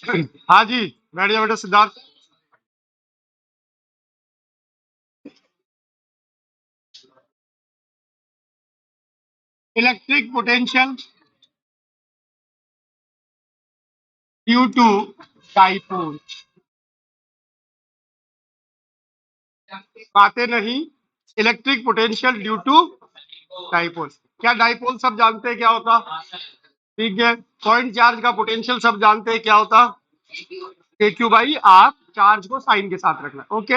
हाँ जी, बैठ जाओ बेटा Siddharth. Electric potential due to dipole. बातें नहीं, electric potential due to dipole. क्या डाइपोल सब जानते हैं क्या होता? ठीक है। पॉइंट चार्ज का पोटेंशियल सब जानते हैं क्या होता? के क्यू बाई आर। चार्ज को साइन के साथ रखना। ओके।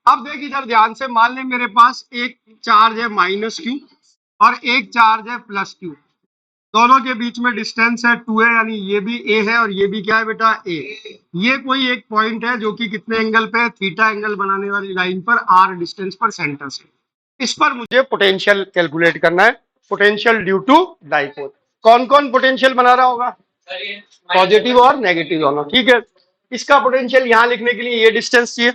अब देख इधर ध्यान से, मान ले मेरे पास एक चार्ज है माइनस क्यू और एक चार्ज है प्लस क्यू। दोनों के बीच में डिस्टेंस है 2 है, यानी ये भी ए है और ये भी क्या है बेटा, ए। ये कोई एक पॉइंट है जो कि कितने एंगल पे, थीटा एंगल बनाने वाली लाइन पर, आर डिस्टेंस पर सेंटर से। इस पर मुझे पोटेंशियल कैलकुलेट करना है, पोटेंशियल ड्यू टू डाइपोल। कौन कौन पोटेंशियल बना रहा होगा? पॉजिटिव और नेगेटिव दोनों। ठीक है। इसका पोटेंशियल यहां लिखने के लिए ये डिस्टेंस चाहिए,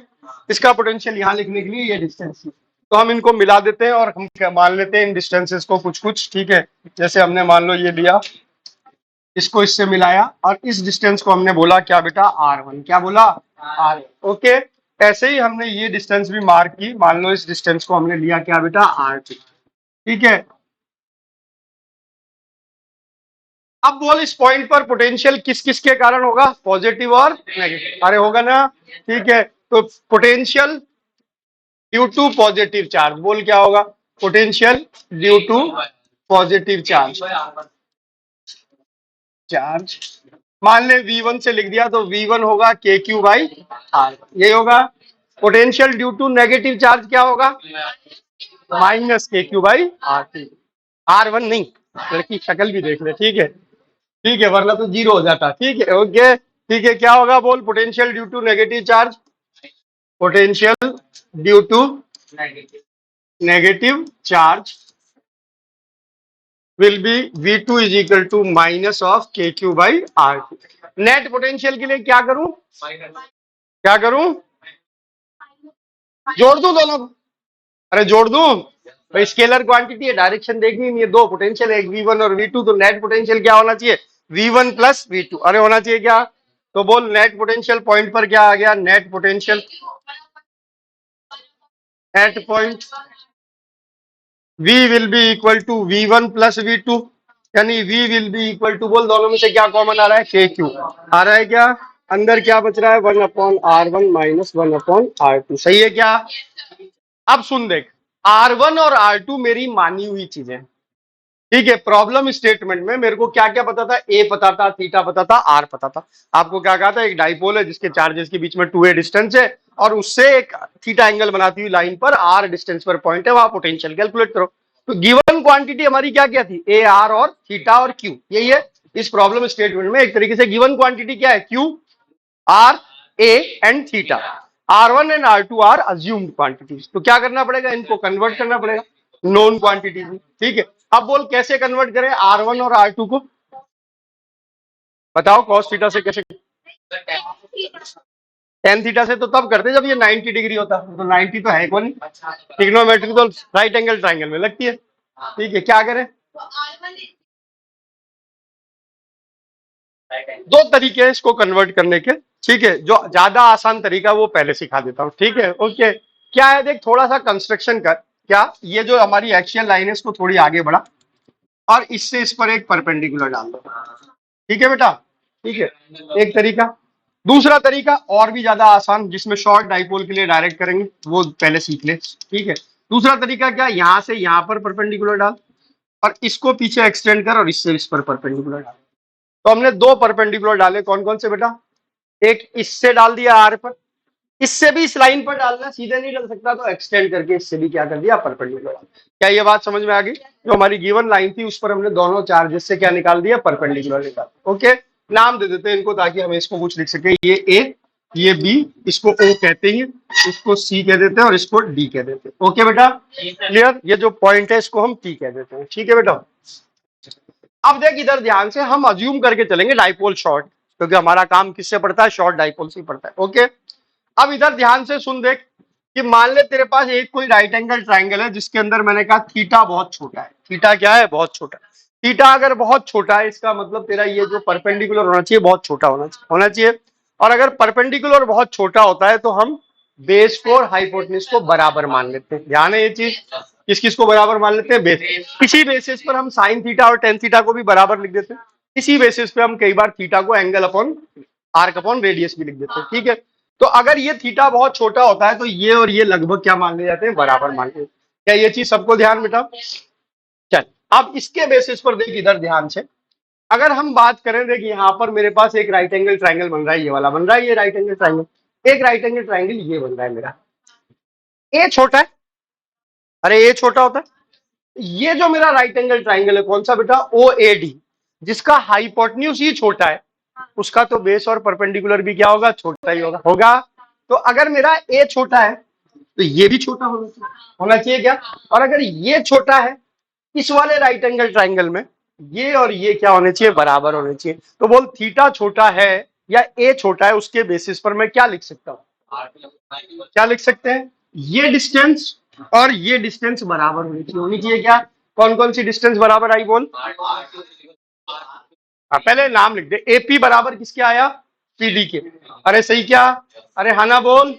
इसका पोटेंशियल यहां लिखने के लिए ये डिस्टेंस चाहिए। तो हम इनको मिला देते हैं और हम क्या मान लेते हैं इन डिस्टेंसेस को कुछ कुछ। ठीक है। जैसे हमने मान लो ये लिया, इसको इससे मिलाया और इस डिस्टेंस को हमने बोला क्या बेटा, R1। क्या बोला? R1। ओके। ऐसे ही हमने ये डिस्टेंस भी मार्क की, मान लो इस डिस्टेंस को हमने लिया क्या बेटा, R2। ठीक है। अब बोल इस पॉइंट पर पोटेंशियल किस किस के कारण होगा, पॉजिटिव और नेगेटिव। अरे होगा ना। ठीक है। तो potential due to positive charge, बोल क्या होगा, potential due to positive charge. Charge मान ले V1 से लिख दिया तो V1 होगा के क्यू बाई आर, ये होगा। Potential due to negative charge क्या होगा, minus K Q by R2। R1 नहीं, लड़की शक्ल भी देख ले। ठीक है। ठीक है, वरना तो जीरो हो जाता। ठीक है। ओके। ठीक है। क्या होगा बोल, potential due to negative charge, potential due to negative charge will be V2 is equal to minus of k Q by R2। Net potential के लिए क्या करूं, क्या करूं, जोड़ दूं दोनों को? अरे जोड़ दूं भाई, स्केलर क्वांटिटी है, डायरेक्शन देखनी नहीं है। दो पोटेंशियल है, एक V1 और V2, तो नेट पोटेंशियल क्या होना चाहिए, V1 प्लस V2। अरे होना चाहिए क्या? तो बोल नेट पोटेंशियल पॉइंट पर क्या आ गया, net potential at point V will be equal to V1 plus V2, यानी V will be equal to, बोल दोनों में से क्या कॉमन आ रहा है, KQ आ रहा है क्या? अंदर क्या बच रहा है, 1/R1 माइनस 1/R2। सही है क्या? अब सुन देख, R1 और R2 मेरी मानी हुई चीजें। ठीक है। प्रॉब्लम स्टेटमेंट में मेरे को क्या क्या पता था, ए पता था, थीटा पता था, आर पता था। आपको क्या कहा था, एक डाइपोल है जिसके चार्जेस के बीच में 2a डिस्टेंस है और उससे एक थीटा एंगल बनाती हुई लाइन पर आर डिस्टेंस पर पॉइंट है, वहां पोटेंशियल कैलकुलेट करो। तो गिवन क्वांटिटी हमारी क्या क्या थी, ए आर और थीटा और क्यू, यही है। इस प्रॉब्लम स्टेटमेंट में एक तरीके से गिवन क्वांटिटी क्या है, Q R A and theta. R1 and R2 are assumed quantities. तो क्या करना पड़ेगा, इनको कन्वर्ट करना पड़ेगा नोन क्वांटिटीज में। ठीक है। अब बोल कैसे कन्वर्ट करें R1 और R2 को, बताओ। कॉस थीटा से कैसे, टेन थीटा से तो तब करते जब ये 90 डिग्री होता। तो 90 तो है कौन, ट्रिग्नोमेट्री तो राइट एंगल ट्राइंगल में लगती है। ठीक है। क्या करें, दो तरीके हैं इसको कन्वर्ट करने के। ठीक है। जो ज्यादा आसान तरीका वो पहले सिखा देता हूँ। ठीक है। ओके। क्या है देख, थोड़ा सा कंस्ट्रक्शन कर। क्या, ये जो हमारी एक्सियल लाइन है इसको थोड़ी आगे बढ़ा और इससे इस पर एक परपेंडिकुलर डाल दो। ठीक है बेटा। ठीक है, एक तरीका। दूसरा तरीका और भी ज्यादा आसान, जिसमें शॉर्ट डाइपोल के लिए डायरेक्ट करेंगे, वो पहले सीख ले। ठीक है। दूसरा तरीका क्या, यहां से यहां पर परपेंडिकुलर डाल और इसको पीछे एक्सटेंड कर और इससे इस पर परपेंडिकुलर डाल। तो हमने दो परपेंडिकुलर डाले, कौन कौन से बेटा, एक इससे डाल दिया आर पर, इससे भी इस लाइन पर डालना, सीधे नहीं डाल सकता तो एक्सटेंड करके इससे भी क्या कर दिया, परपेंडिकुलर। क्या ये बात समझ में आ गई? जो हमारी गिवन लाइन थी उस पर हमने दोनों चार्जेस से क्या निकाल दिया, परपेंडिकुलर निकाल। ओके। नाम दे देते हैं इनको ताकि हम इसको कुछ लिख सके, ये ए, ये बी, इसको ओ कहते हैं, इसको सी कह देते हैं और इसको डी कह देते हैं। ओके बेटा, क्लियर? ये जो पॉइंट है इसको हम टी कह देते हैं। ठीक है बेटा। अब देख इधर ध्यान से, हम अज्यूम करके चलेंगे डाइपोल शॉर्ट, क्योंकि हमारा काम किससे पड़ता है, शॉर्ट डाइपोल से पड़ता है। ओके। अब इधर ध्यान से सुन देख कि मान ले तेरे पास एक कोई राइट एंगल ट्राइंगल है जिसके अंदर मैंने कहा थीटा बहुत छोटा है। थीटा क्या है, बहुत छोटा। थीटा अगर बहुत छोटा है, इसका मतलब तेरा ये जो परपेंडिकुलर होना चाहिए बहुत छोटा होना चाहिए। और अगर परपेंडिकुलर बहुत छोटा होता है तो हम बेस को और हाइपोटेन्यूज को बराबर मान लेते हैं। ध्यान है ये चीज, किस किस को बराबर मान लेते हैं? बेस। इसी बेसिस पर हम साइन थीटा और टेन थीटा को भी बराबर लिख देते हैं। इसी बेसिस पे हम कई बार थीटा को angle upon arc upon radius भी लिख देते हैं। ठीक है, तो अगर ये थीटा बहुत छोटा होता है तो ये और ये लगभग क्या मान ले जाते हैं? बराबर मान ले। क्या ये चीज सबको ध्यान बेटा? चल, अब इसके बेसिस पर देख इधर ध्यान से, अगर हम बात करें, देख यहाँ पर मेरे पास एक राइट एंगल ट्राइंगल बन रहा है, ये वाला बन रहा है, ये राइट एंगल ट्राइंगल, एक राइट एंगल ट्राइंगल ये बन रहा है मेरा। ए छोटा है, अरे ए छोटा होता है। ये जो मेरा राइट एंगल ट्राइंगल है कौन सा बेटा? ओ ए डी, जिसका हाइपोटेन्यूज ही छोटा है, उसका तो बेस और परपेंडिकुलर भी क्या होगा? छोटा ही होगा। तो अगर मेरा ए छोटा है तो ये भी छोटा होना चाहिए क्या? और अगर ये छोटा है इस वाले राइट एंगल ट्राइंगल में, ये और ये क्या होने चाहिए? बराबर होने चाहिए। तो बोल थीटा छोटा है या ए छोटा है, उसके बेसिस पर मैं क्या लिख सकता हूँ? क्या लिख सकते हैं? ये डिस्टेंस और ये डिस्टेंस बराबर होनी चाहिए क्या? कौन कौन सी डिस्टेंस बराबर आई बोल? पहले नाम लिख दे। एपी बराबर किसके आया? पीडी के। अरे सही क्या? अरे हाना बोल।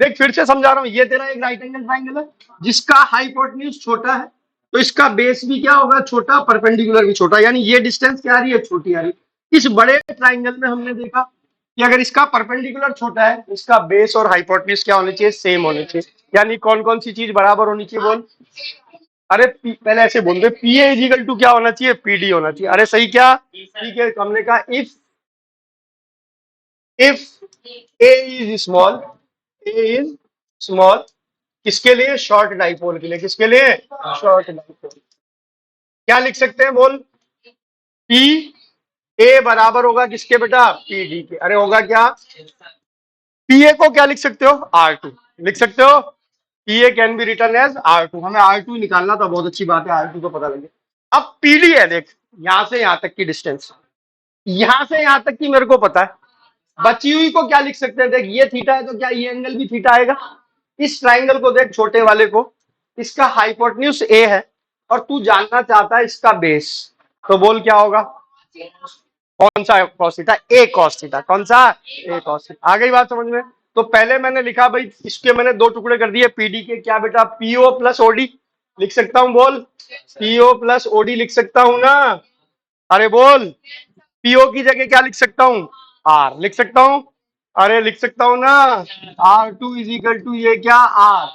देख फिर से समझा रहा हूं, ये तेरा एक राइट एंगल ट्राइंगल है जिसका हाइपोटेन्यूज छोटा है, तो इसका बेस भी क्या होगा? छोटा, परपेंडिकुलर भी छोटा, यानी ये डिस्टेंस क्या आ रही है? छोटी आ रही है। इस बड़े ट्राइंगल में हमने देखा कि अगर इसका परपेंडिकुलर छोटा है, इसका बेस और हाइपोटेन्यूज क्या होने चाहिए? सेम होने चाहिए। यानी कौन कौन सी चीज बराबर होनी चाहिए बोल? अरे पहले ऐसे बोल दे, पी ए इजिकल टू क्या होना चाहिए? पीडी होना चाहिए। अरे सही क्या? ठीक है, हमने कहा if A is small, A is small, किसके लिए? शॉर्ट डाइपोल के लिए। किसके लिए? Short dipole. क्या लिख सकते हैं बोल? पी ए बराबर होगा किसके बेटा? पी डी के। अरे होगा क्या? पी ए को क्या लिख सकते हो? आर टू लिख सकते हो। P A can be return as R two. हमें आर टू निकालना था, बहुत अच्छी बात है, आर टू को पता लगे। अब पीडी है, देख यहां से यहां तक की डिस्टेंस, यहां से यहां तक की मेरे को पता है। बची हुई को क्या लिख सकते हैं? देख ये थीटा है तो क्या ये एंगल भी थीटा आएगा? इस ट्राइंगल को देख, छोटे वाले को, इसका हाइपोटेन्यूज ए है और तू जानना चाहता है इसका बेस, तो बोल क्या होगा? कौन सा कॉस थीटा? ए कॉस थीटा। कौन सा? ए कॉस थीटा। आ गई बात समझ में? तो पहले मैंने लिखा भाई, इसके मैंने दो टुकड़े कर दिए पीडी के। क्या बेटा? पीओ प्लस ओडी लिख सकता हूं बोल? पीओ प्लस ओडी लिख सकता हूं ना? अरे बोल, पीओ की जगह क्या लिख सकता हूं? आर लिख सकता हूं। अरे लिख सकता हूं ना? R two is equal to ये क्या? आर।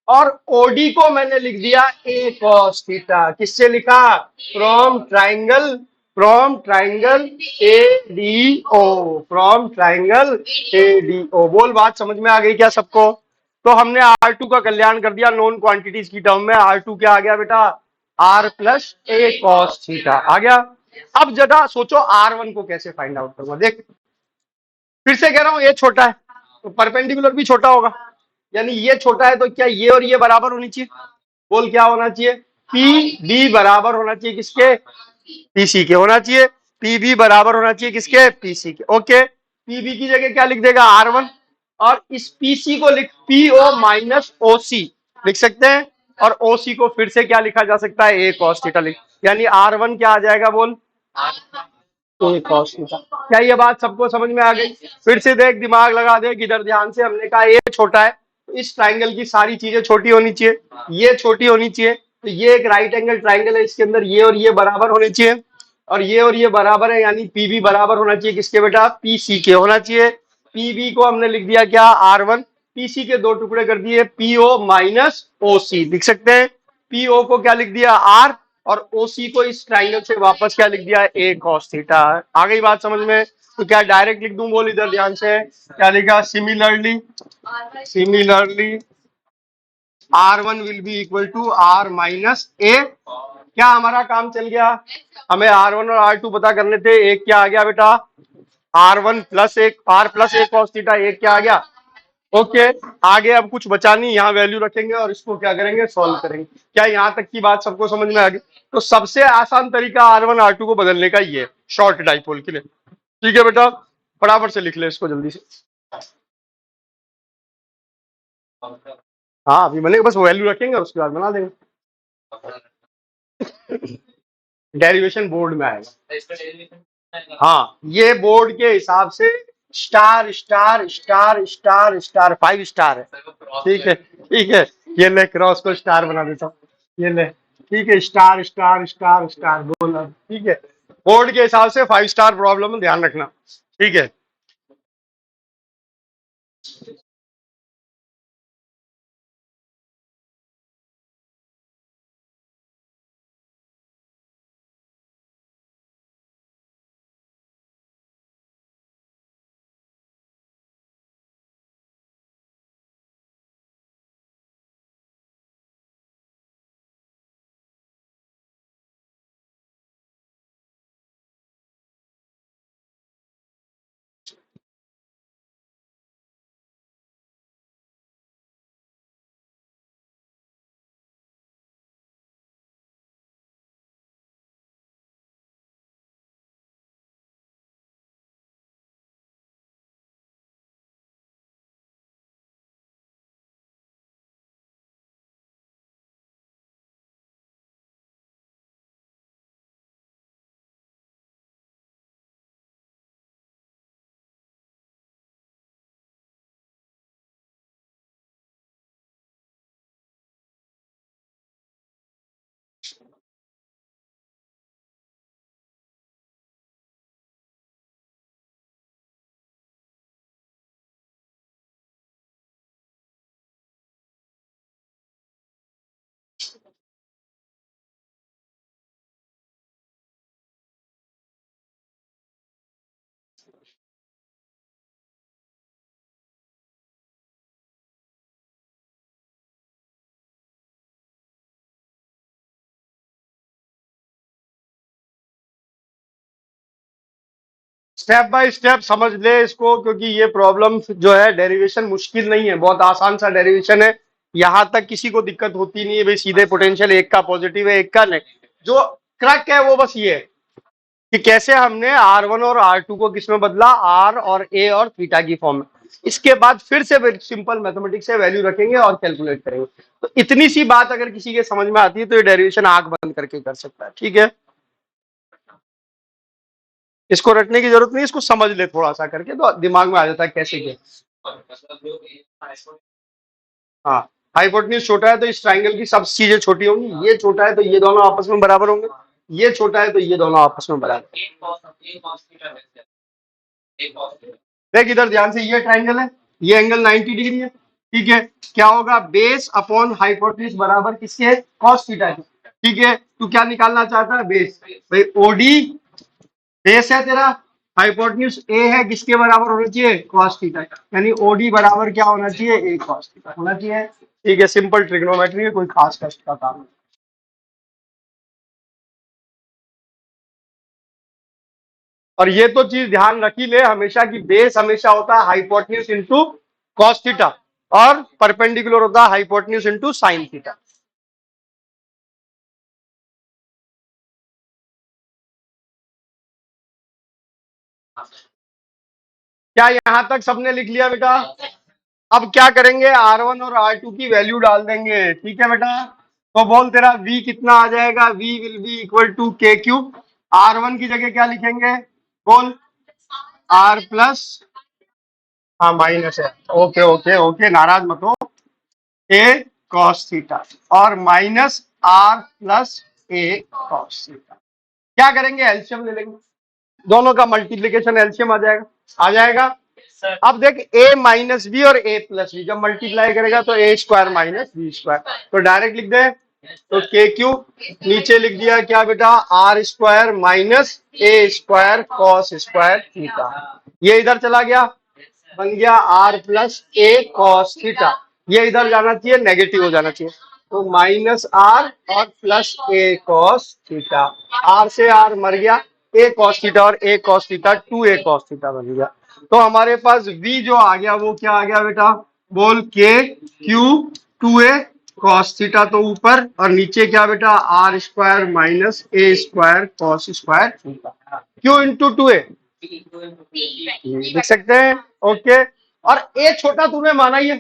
और ओडी को मैंने लिख दिया ए कॉस थीटा। किससे लिखा? From triangle, from triangle A D O, from triangle A D O. बोल बात समझ में आ गई क्या सबको? तो हमने आर टू का कल्याण कर दिया नॉन क्वांटिटीज की टर्म में। आर टू क्या आ गया बेटा? आर प्लस ए कॉस थीटा आ गया। अब जरा सोचो आर वन को कैसे फाइंड आउट करूंगा। देख फिर से कह रहा हूं, ये छोटा है तो परपेंडिकुलर भी छोटा होगा, यानी ये छोटा है तो क्या ये और ये बराबर होनी चाहिए? बोल क्या होना चाहिए? पी बी बराबर होना चाहिए किसके? पीसी के होना चाहिए। पीबी बराबर होना चाहिए किसके? पीसी के। ओके, पीबी की जगह क्या लिख देगा? R one. और इस पीसी को लिख पीओ माइनस ओसी लिख सकते हैं। और ओसी को फिर से क्या लिखा जा सकता है? ए कॉस थीटा लिख, यानी आर वन क्या आ जाएगा बोल? ए कॉस थीटा। क्या ये बात सबको समझ में आ गई? फिर से देख, दिमाग लगा दे इधर ध्यान से। हमने कहा ये छोटा है तो इस ट्राइंगल की सारी चीजें छोटी होनी चाहिए, ये छोटी होनी चाहिए। तो ये एक राइट एंगल ट्राइंगल है, इसके अंदर ये और ये बराबर होने चाहिए, और ये और ये बराबर है, यानी पीबी बराबर होना चाहिए किसके बेटा? पीसी के होना चाहिए। पीबी को हमने लिख दिया क्या? Are one. पीसी के दो टुकड़े कर दिए, पीओ माइनस ओसी लिख सकते हैं। पीओ को क्या लिख दिया? आर, और ओसी को इस ट्राइंगल से वापस क्या लिख दिया? ए कॉस थीटा। आ गई बात समझ में? तो क्या डायरेक्ट लिख दूं बोल? इधर ध्यान से, क्या लिखा? Similarly, similarly r one will be equal to are minus a. क्या हमारा काम चल गया? हमें आर वन और आर टू पता करने थे। एक क्या आ गया बेटा? आर वन प्लस एक, आर प्लस ए कॉस थीटा। एक क्या आ गया? ओके, आगे अब कुछ बचा नहीं, यहाँ वैल्यू रखेंगे और इसको क्या करेंगे? सॉल्व करेंगे। क्या यहाँ तक की बात सबको समझ में आ गई? तो सबसे आसान तरीका आर वन आर टू को बदलने का ये शॉर्ट डाइपोल के लिए। ठीक है बेटा, फटाफट से लिख ले इसको जल्दी से। हाँ अभी बनेगा, बस वैल्यू रखेंगे और उसके बाद बना देंगे। डेरिवेशन बोर्ड में आएगा। हाँ ये बोर्ड के हिसाब से star star star star star 5 star है। ठीक है ठीक है, ये ले क्रॉस को स्टार बना देता हूँ, ये ले। ठीक है, स्टार स्टार स्टार स्टार बोल अब। ठीक है, बोर्ड के हिसाब से 5 स्टार प्रॉब्लम में ध्यान रखना। ठीक है, स्टेप बाय स्टेप समझ ले इसको, क्योंकि ये प्रॉब्लम जो है डेरिवेशन मुश्किल नहीं है, बहुत आसान सा डेरिवेशन है। यहां तक किसी को दिक्कत होती नहीं है भाई, सीधे पोटेंशियल एक का पॉजिटिव है एक का नेगेटिव। जो क्रक है वो बस ये है कि कैसे हमने R1 और R2 को किसमें बदला, R और A और थीटा की फॉर्म में। इसके बाद फिर से सिंपल मैथमेटिक्स से वैल्यू रखेंगे और कैलकुलेट करेंगे। तो इतनी सी बात अगर किसी के समझ में आती है तो ये डेरिवेशन आंख बंद करके कर सकता है। ठीक है, इसको रटने की जरूरत नहीं, इसको समझ ले थोड़ा सा करके तो दिमाग में आ जाता है कैसे क्या। हाँ, हाइपोटेन्यूज छोटा है तो इस ट्राइंगल की सब चीजें छोटी होंगी, ये छोटा है तो ये दोनों आपस में बराबर होंगे, ये छोटा है तो ये दोनों आपस में बराबर। देख इधर ध्यान से, ये ट्राइंगल है, ये एंगल 90 डिग्री है। ठीक है, क्या होगा, बेस अपॉन हाइपोटेन्यूज बराबर किसके, कॉस थीटा के। ठीक है, तू क्या निकालना चाहता है, बेस। भाई ओडी बेस है तेरा, हाइपोटेन्यूज ए है, किसके बराबर होना चाहिए, कॉस थीटा का। यानी ओडी बराबर क्या होना चाहिए, ए कॉस थीटा होना चाहिए। ठीक है, सिंपल ट्रिग्नोमेट्री है, कोई खास कष्ट का काम नहीं। और ये तो चीज ध्यान रख ही ले हमेशा कि बेस हमेशा होता है हाइपोटेन्यूज इंटू कॉस थीटा, और परपेंडिकुलर होता है हाइपोटेन्यूज इंटू साइन थीटा। क्या यहां तक सबने लिख लिया बेटा। अब क्या करेंगे, R1 और R2 की वैल्यू डाल देंगे। ठीक है बेटा, तो बोल तेरा V कितना आ जाएगा, V will be equal to K cube. R1 की जगह क्या लिखेंगे, बोल, R प्लस, हाँ माइनस है, ओके ओके ओके, नाराज मत हो, ए कॉस थीटा और माइनस R प्लस ए कॉस थीटा। क्या करेंगे, एलसीएम ले लेंगे, दोनों का मल्टीप्लीकेशन एलसीएम आ जाएगा, आ जाएगा। अब देख, ए माइनस बी और ए प्लस बी जब मल्टीप्लाई करेगा तो ए स्क्वायर माइनस बी स्क्वायर, तो डायरेक्ट लिख दे। तो के क्यू नीचे लिख दिया क्या बेटा, are square minus A square cos square theta. ये इधर चला गया, बन गया आर प्लस ए कॉस थीटा। ये इधर जाना चाहिए, नेगेटिव हो जाना चाहिए, तो माइनस आर और प्लस ए कॉस थीटा। आर से आर मर गया, ए कॉस थीटा और a cos theta 2a cos theta बन गया। तो हमारे पास v जो आ गया वो क्या आ गया बेटा, बोल, K Q 2a cos theta तो ऊपर, और नीचे क्या बेटा, are square minus A square cos square theta, Q into 2a लिख सकते हैं। ओके, और ए छोटा तूने माना ही है,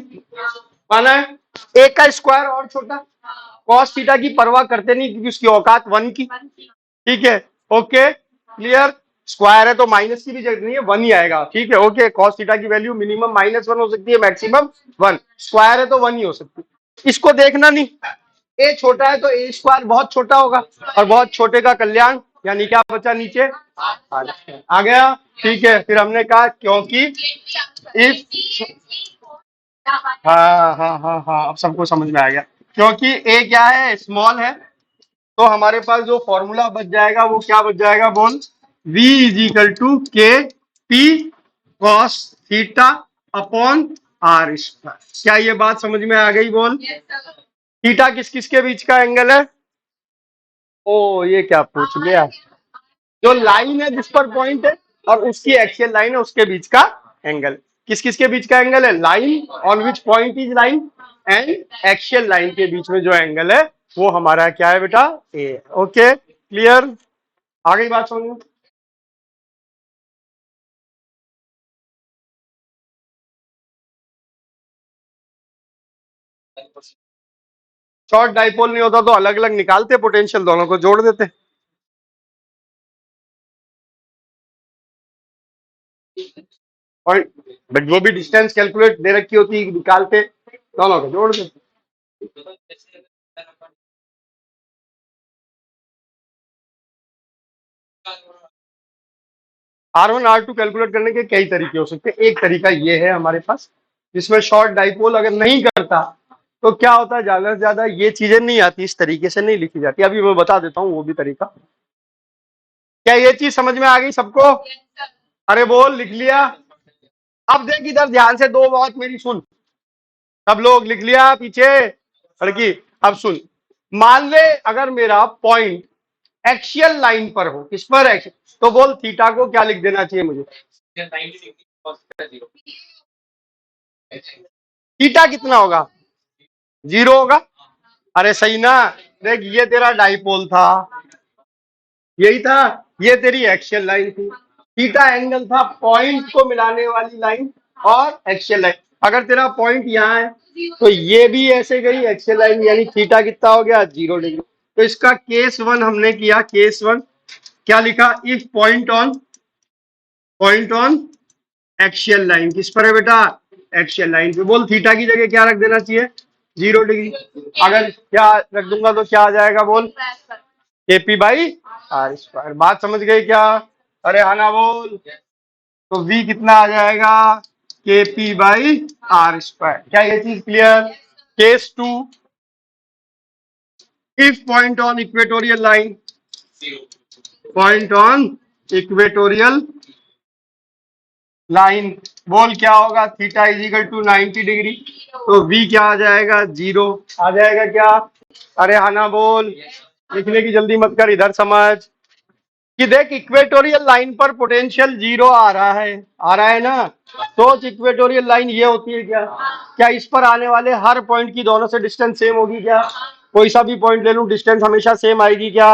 माना है, ए का स्क्वायर और छोटा, कॉस थीटा की परवाह करते नहीं क्योंकि उसकी औकात 1 की। ठीक है, ओके क्लियर। स्क्वायर है तो माइनस की भी जरूरत नहीं है, 1 ही आएगा, ठीक है ओके। कॉस थीटा की वैल्यू मिनिमम -1 हो सकती है, मैक्सिमम 1, स्क्वायर है तो 1 ही हो सकती है। इसको देखना नहीं, ए छोटा है तो ए स्क्वायर बहुत छोटा होगा, और बहुत छोटे का कल्याण, यानी क्या बचा नीचे आ गया, ठीक है। फिर हमने कहा क्योंकि इफ, हाँ अब सबको समझ में आ गया, क्योंकि ए क्या है, स्मॉल है, तो हमारे पास जो फॉर्मूला बच जाएगा वो क्या बच जाएगा, बोल, V is equal to K P cos theta upon R square. क्या ये बात समझ में आ गई, बोल। थीटा किस किस के बीच का एंगल है, ओ ये क्या पूछ लिया, जो लाइन है जिस पर पॉइंट है और उसकी एक्सियल लाइन है उसके बीच का एंगल। किस किस के बीच का एंगल है, line on which point is line and axial line के बीच में जो एंगल है वो हमारा क्या है बेटा, ए। ओके क्लियर, आ गई बात समझ में। शॉर्ट डाइपोल नहीं होता तो अलग अलग निकालते पोटेंशियल, दोनों को जोड़ देते। और बट वो भी डिस्टेंस कैलकुलेट दे रखी होती, निकालते, दोनों को जोड़ देते। R1 R2 कैलकुलेट करने के कई तरीके हो सकते हैं, एक तरीका ये है हमारे पास, जिसमें शॉर्ट डाइपोल अगर नहीं करता तो क्या होता है, ज्यादा से ज्यादा ये चीजें नहीं आती, इस तरीके से नहीं लिखी जाती। अभी मैं बता देता हूँ वो भी तरीका। क्या ये चीज समझ में आ गई सबको, अरे बोल, लिख लिया। अब देख इधर ध्यान से, दो बात मेरी सुन, सब लोग लिख लिया पीछे लड़की। अब सुन, मान ले अगर मेरा पॉइंट एक्सियल लाइन पर हो, किस पर, एक्सियल, तो बोल थीटा को क्या लिख देना चाहिए मुझे, थीटा कितना होगा, 0 होगा। अरे सही ना, देख ये तेरा डाइपोल था, यही था, ये तेरी एक्सियल लाइन थी, थीटा एंगल था पॉइंट को मिलाने वाली लाइन और एक्सियल लाइन। अगर तेरा पॉइंट यहाँ है तो ये भी ऐसे गई एक्सियल लाइन, यानी थीटा कितना हो गया, 0 डिग्री। तो इसका केस 1 हमने किया, केस 1 क्या लिखा, if point on axial line, किस पर है बेटा, एक्सियल लाइन पे, बोल थीटा की जगह क्या रख देना चाहिए, 0 डिग्री। अगर क्या रख दूंगा तो क्या आ जाएगा, बोल, केपी बाई आर स्क्वायर। बात समझ गए क्या, अरे हाना बोल। तो वी कितना आ जाएगा, केपी बाई आर स्क्वायर। क्या ये चीज clear. Case 2, if point on equatorial line, point on equatorial line, बोल क्या होगा, theta is equal to 90 degree, तो वी क्या आ जाएगा, 0 आ जाएगा क्या। अरे हाना बोल, लिखने की जल्दी मत कर, इधर समझ कि देख इक्वेटोरियल लाइन पर पोटेंशियल 0 आ रहा है ना। सोच इक्वेटोरियल लाइन ये होती है क्या, क्या इस पर आने वाले हर पॉइंट की दोनों से डिस्टेंस सेम होगी क्या, कोई सा भी पॉइंट ले लूं डिस्टेंस हमेशा सेम आएगी क्या,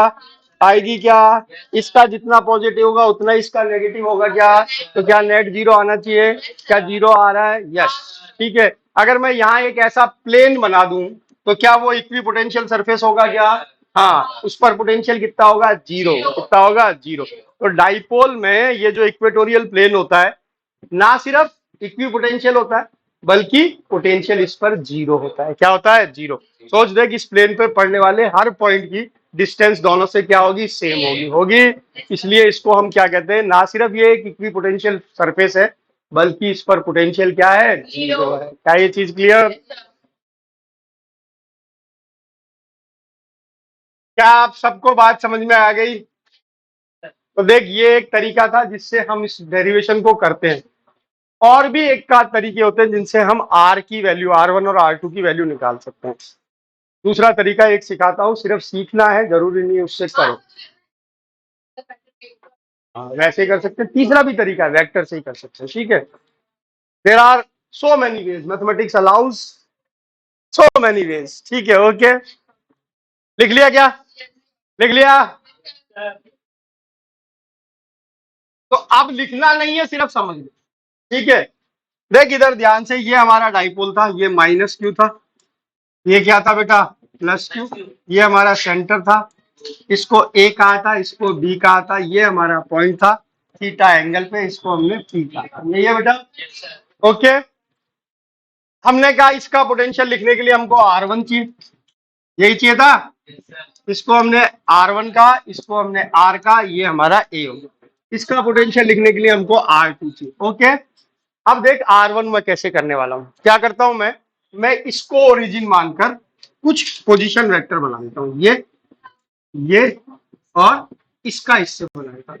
आएगी क्या। इसका जितना पॉजिटिव होगा उतना इसका नेगेटिव होगा क्या, तो क्या नेट 0 आना चाहिए, क्या 0 आ रहा है, यस ठीक है। अगर मैं यहाँ एक ऐसा प्लेन बना दूं तो क्या वो इक्वी पोटेंशियल सरफेस होगा क्या, हाँ, उस पर पोटेंशियल कितना होगा, 0, कितना होगा, 0। तो डाइपोल में ये जो इक्वेटोरियल प्लेन होता है, ना सिर्फ इक्वी पोटेंशियल होता है बल्कि पोटेंशियल इस पर 0 होता है। क्या होता है, 0। सोच दे कि इस प्लेन पे पड़ने वाले हर पॉइंट की डिस्टेंस दोनों से क्या होगी, सेम होगी होगी। इसलिए इसको हम क्या कहते हैं, ना सिर्फ ये एक इक्वी पोटेंशियल सरफेस है बल्कि इस पर पोटेंशियल क्या है, 0 है। क्या ये चीज क्लियर। क्या आप सबको बात समझ में आ गई। तो देख ये एक तरीका था जिससे हम इस डेरिवेशन को करते हैं, और भी एक का तरीके होते हैं जिनसे हम आर की वैल्यू, R1 और R2 की वैल्यू निकाल सकते हैं। दूसरा तरीका एक सिखाता हूँ, सिर्फ सीखना है, जरूरी नहीं है उससे करो। हाँ, वैसे ही कर सकते हैं। तीसरा भी तरीका है, वेक्टर से ही कर सकते हैं, ठीक है। There are so many ways, mathematics allows so many ways, ठीक है ओके। लिख लिया क्या, लिख लिया। तो अब लिखना नहीं है, सिर्फ समझना, ठीक है। देख इधर ध्यान से, ये हमारा डाइपोल था, ये माइनस क्यू था, ये क्या था बेटा, प्लस क्यू। ये हमारा सेंटर था, इसको ए कहा था, इसको बी कहा था, ये हमारा पॉइंट था, थीटा एंगल पे इसको हमने थीटा, यही है बेटा। ओके, हमने कहा इसका पोटेंशियल लिखने के लिए हमको R1 चाहिए, यही चाहिए था। इसको हमने R1 का, इसको हमने R का, ये हमारा A हो गया। इसका पोटेंशियल लिखने के लिए हमको R2 चाहिए। ओके, अब देख R1 मैं कैसे करने वाला हूं, क्या करता हूं मैं इसको ओरिजिन मानकर कुछ पोजीशन वेक्टर बना देता हूं, ये और इसका इससे बना देता हूं।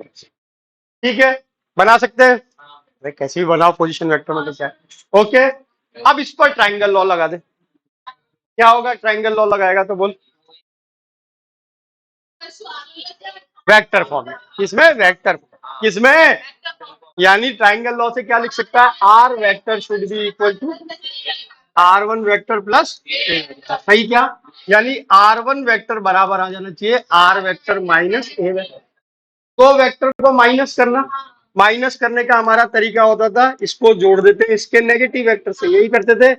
ठीक है, बना सकते हैं, अरे कैसे भी बनाओ, पोजीशन वेक्टर में तो क्या है। ओके, अब इस पर ट्राइंगल लॉ लगा दे, क्या होगा ट्राइंगल लॉ लगाएगा तो बोल। वेक्टर फॉर्म में, किसमें वेक्टर, किसमें, यानी ट्राइंगल लॉ से क्या लिख सकता है, R vector should be equal to R1 vector plus A vector, सही क्या, यानी R1 वेक्टर बराबर आ जाना चाहिए R vector minus A vector. तो वेक्टर को माइनस करना, माइनस करने का हमारा तरीका होता था, इसको जोड़ देते इसके नेगेटिव वेक्टर से, यही करते थे।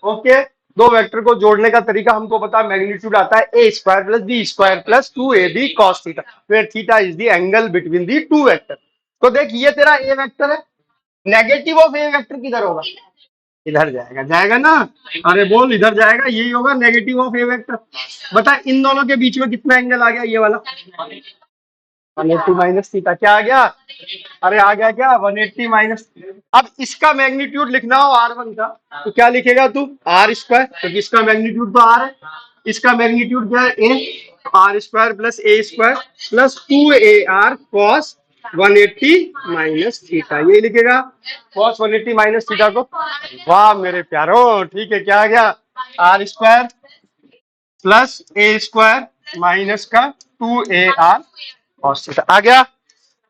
ओके, दो वेक्टर को जोड़ने का तरीका हमको पता, मैग्नीट्यूड आता है A square plus B square plus 2AB cos theta, where theta is the angle between the two vector. तो देख ये तेरा A वेक्टर है, नेगेटिव ऑफ A वेक्टर किधर होगा, इधर जाएगा, जाएगा ना, अरे बोल इधर जाएगा, यही होगा नेगेटिव ऑफ ए वेक्टर। बता इन दोनों के बीच में कितना एंगल आ गया, ये वाला 180 माइनस थीटा, क्या आ गया, अरे आ गया क्या 180 माइनस। अब इसका मैग्नीट्यूड लिखना हो R1 का, तो क्या लिखेगा तू, R स्क्वायर, क्योंकि इसका मैग्नीट्यूड तो R है, इसका मैग्नीट्यूड क्या है A, R square plus A square plus 2AR cos 180 minus theta, यही लिखेगा cos 180 माइनस थीटा को। वाह मेरे प्यारो, ठीक है, क्या आ गया, R square plus A square minus का 2AR cos थीटा आ गया।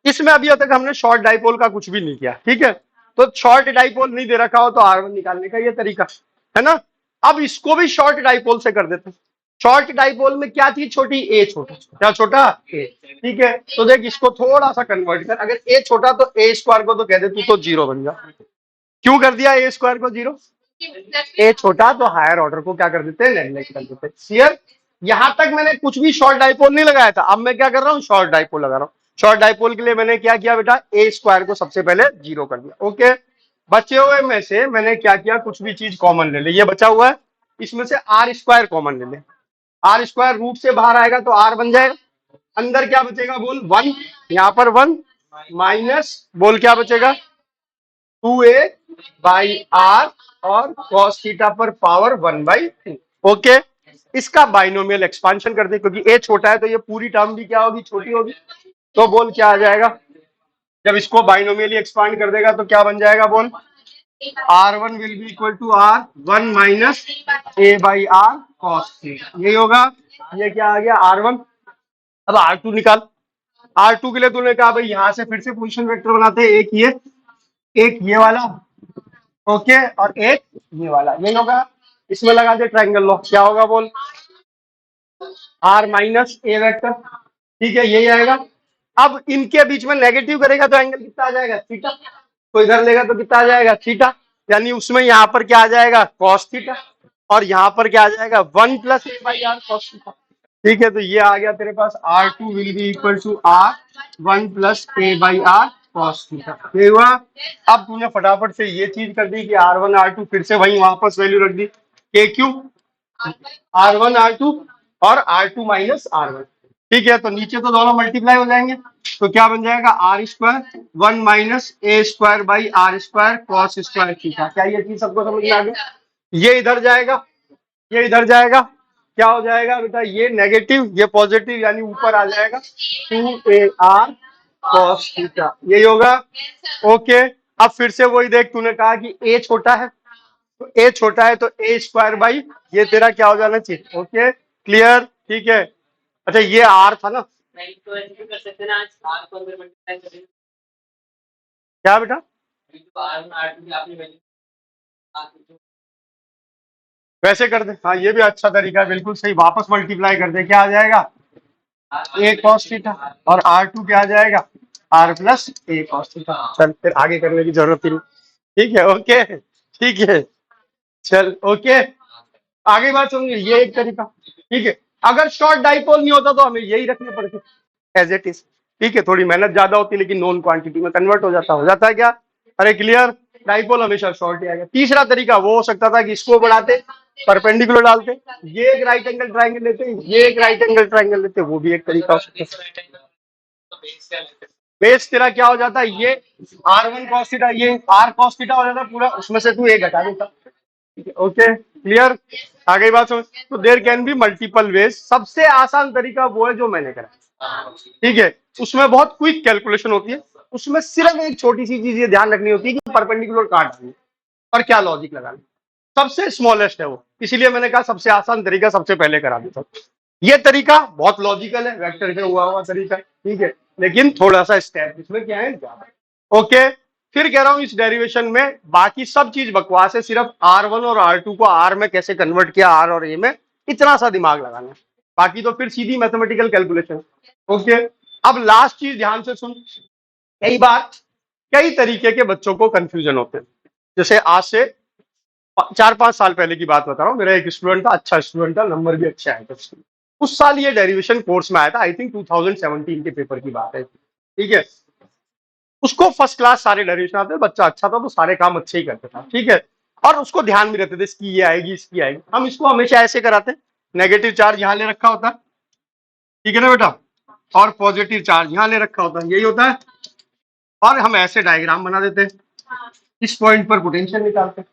इसमें अभी तक हमने शॉर्ट डाइपोल का कुछ भी नहीं किया, ठीक है, तो शॉर्ट डाइपोल नहीं दे रखा हो तो R1 निकालने का ये तरीका है ना। अब इसको भी शॉर्ट डाइपोल से कर देते हैं। शॉर्ट डाइपोल में क्या थी, छोटी A, छोटा, क्या छोटा A, ठीक है, तो देख इसको थोड़ा सा कन्वर्ट कर, अगर A छोटा तो A स्क्वायर को तो कह दे तू तो जीरो बन जा। क्यों कर दिया A स्क्वायर को जीरो, A छोटा तो हायर ऑर्डर को क्या कर देते हैं, नेगलेक्ट कर देते हैं। क्लियर, यहां तक मैंने कुछ भी शॉर्ट डाइपोल नहीं लगाया था, अब मैं क्या कर रहा हूँ, शॉर्ट डाइपोल लगा रहा हूँ। शॉर्ट डाइपोल के लिए मैंने क्या किया बेटा, A स्क्वायर को सबसे पहले जीरो कर दिया। ओके, बचे हुए में से मैंने क्या किया, कुछ भी चीज कॉमन ले ले, ये बचा हुआ है, इसमें से R स्क्वायर कॉमन ले ले, R स्क्वायर रूट से बाहर आएगा तो R बन जाएगा, अंदर क्या बचेगा बोल 1, यहाँ पर 1 माइनस बोल क्या बचेगा 2A/R और cos थीटा पर पावर 1/2। ओके, इसका बाइनोमियल एक्सपांशन कर दे, क्योंकि A छोटा है तो ये पूरी टर्म भी क्या होगी, छोटी होगी, तो बोल क्या आ जाएगा, जब इसको बाइनोमियली एक्सपांड कर देगा तो क्या बन जाएगा बोल, R1 will be equal to R1 minus A/R cos theta, यही होगा। ये क्या आ गया R1। अब R2 निकाल, R2 के लिए तूने कहा भाई यहां से फिर से पोजीशन वेक्टर बनाते हैं, एक ये वाला, ओके, और एक ये वाला, ये होगा, इसमें लगा दे ट्राइंगल लॉ, क्या होगा बोल, R माइनस A वेक्टर, ठीक है, यही आएगा। अब इनके बीच में नेगेटिव करेगा तो एंगल कितना आ जाएगा, थीटा, तो इधर लेगा तो कितना आ जाएगा, थीटा, यानी उसमें यहाँ पर क्या आ जाएगा, cos थीटा, और यहाँ पर क्या आ जाएगा 1 प्लस A/R cos थीटा, ठीक है, तो ये आ गया तेरे पास R2 will be equal to R1 plus A/R cos theta, ये हुआ। अब तूने फटाफट से ये चीज कर दी कि R1 R2 फिर से वही वापस वैल्यू रख दी, के क्यू R1 R2 और R2 माइनस R1, ठीक है, तो नीचे तो दोनों मल्टीप्लाई हो जाएंगे, तो क्या बन जाएगा R square 1 minus A square by R square cos square theta, क्या ये चीज सबको समझ में आ गया, ये इधर जाएगा, ये इधर जाएगा, क्या हो जाएगा बेटा, ये नेगेटिव ये पॉजिटिव, यानी ऊपर आ जाएगा 2AR cos थीटा, यही होगा। ओके, अब फिर से वही देख, तूने कहा कि A छोटा है, तो A छोटा है तो A स्क्वायर बाई ये तेरा क्या हो जाना चाहिए। ओके, क्लियर, ठीक है। अच्छा ये R था ना, तो ऐसे कर सकते ना, आज R को अंदर मल्टीप्लाई करें, क्या बेटा, वैसे कर दे, हाँ ये भी अच्छा तरीका है, बिल्कुल सही, वापस मल्टीप्लाई कर दे, क्या आ जाएगा A cos थीटा, और R2 क्या आ जाएगा R plus A cos theta. चल फिर आगे करने की जरूरत ही नहीं, ठीक है, ओके, ठीक है, चल ओके, आगे बात समझिए, ये एक तरीका, ठीक है। अगर शॉर्ट डाइपोल नहीं होता तो हमें यही रखने पड़ते एज इट इज, ठीक है, थोड़ी मेहनत ज्यादा होती है लेकिन नॉन क्वांटिटी में कन्वर्ट हो जाता है क्या? अरे क्लियर? डाइपोल हमेशा शॉर्ट ही आएगा। तीसरा तरीका वो हो सकता था कि इसको बढ़ाते, परपेंडिकुलर डालते, ये एक राइट एंगल ट्राइंगल लेते, ये एक राइट एंगल ट्राइंगल लेते, वो भी एक तरीका हो सकता है। बेस तेरा क्या हो जाता है? ये R1 cos थीटा, ये R cos थीटा हो जाता पूरा, उसमें से तू एक घटा देता। Okay clear? आ गई बात समझ? तो there can be multiple ways. सबसे आसान तरीका वो है जो मैंने करा, ठीक है, उसमें बहुत क्विक कैलकुलेशन होती है, उसमें सिर्फ एक छोटी सी चीज ये ध्यान रखनी होती है कि परपेंडिकुलर काट डालनी और क्या लॉजिक लगाना। सबसे स्मॉलेस्ट है वो, इसीलिए मैंने कहा सबसे आसान तरीका सबसे पहले करा देता। ये तरीका बहुत लॉजिकल है, वेक्टर से हुआ तरीका, ठीक है, लेकिन थोड़ा सा स्टेप इसमें क्या है ज्यादा। ओके, फिर कह रहा हूं इस डेरिवेशन में बाकी सब चीज बकवास है, सिर्फ R1 और R2 को R में कैसे कन्वर्ट किया, R और A में, इतना सा दिमाग लगाना है, बाकी तो फिर सीधी मैथमेटिकल कैलकुलेशन। ओके, अब लास्ट चीज ध्यान से सुन। कई बार कई तरीके के बच्चों को कंफ्यूजन होते हैं। जैसे आज से 4-5 साल पहले की बात बता रहा हूँ, मेरा एक स्टूडेंट था, अच्छा स्टूडेंट था, नंबर भी अच्छे आए थे उसके। उस साल ये डेरिवेशन कोर्स में आया था, आई थिंक 2017 के पेपर की बात है, ठीक है। उसको फर्स्ट क्लास सारे डेरिवेशन आते थे, बच्चा अच्छा था तो सारे काम अच्छे ही करता था, ठीक है। और उसको ध्यान भी रहते थे इसकी ये आएगी इसकी आएगी। हम इसको हमेशा ऐसे कराते, नेगेटिव चार्ज यहाँ ले रखा होता है, ठीक है ना बेटा, और पॉजिटिव चार्ज यहाँ ले रखा होता है, यही होता है। और हम ऐसे डायग्राम बना देते, इस पॉइंट पर पोटेंशियल निकालते।